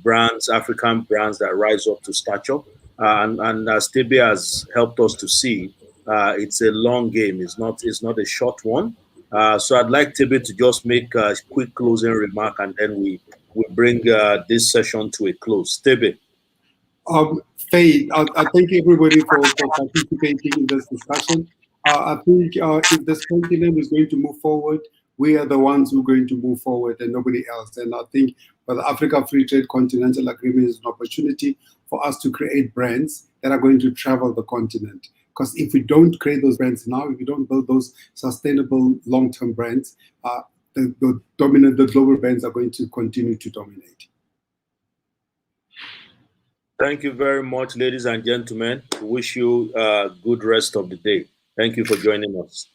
brands, African brands that rise up to stature. And as Tebe has helped us to see, it's a long game. It's not a short one. So I'd like Tebe to just make a quick closing remark, and then we bring this session to a close. Tebe. Faye, I thank everybody for participating in this discussion. I think if this continent is going to move forward, we are the ones who are going to move forward and nobody else. And I think for the Africa Free Trade Continental Agreement is an opportunity for us to create brands that are going to travel the continent. Because if we don't create those brands now, if we don't build those sustainable long-term brands, the global brands are going to continue to dominate. Thank you very much, ladies and gentlemen. Wish you a good rest of the day. Thank you for joining us.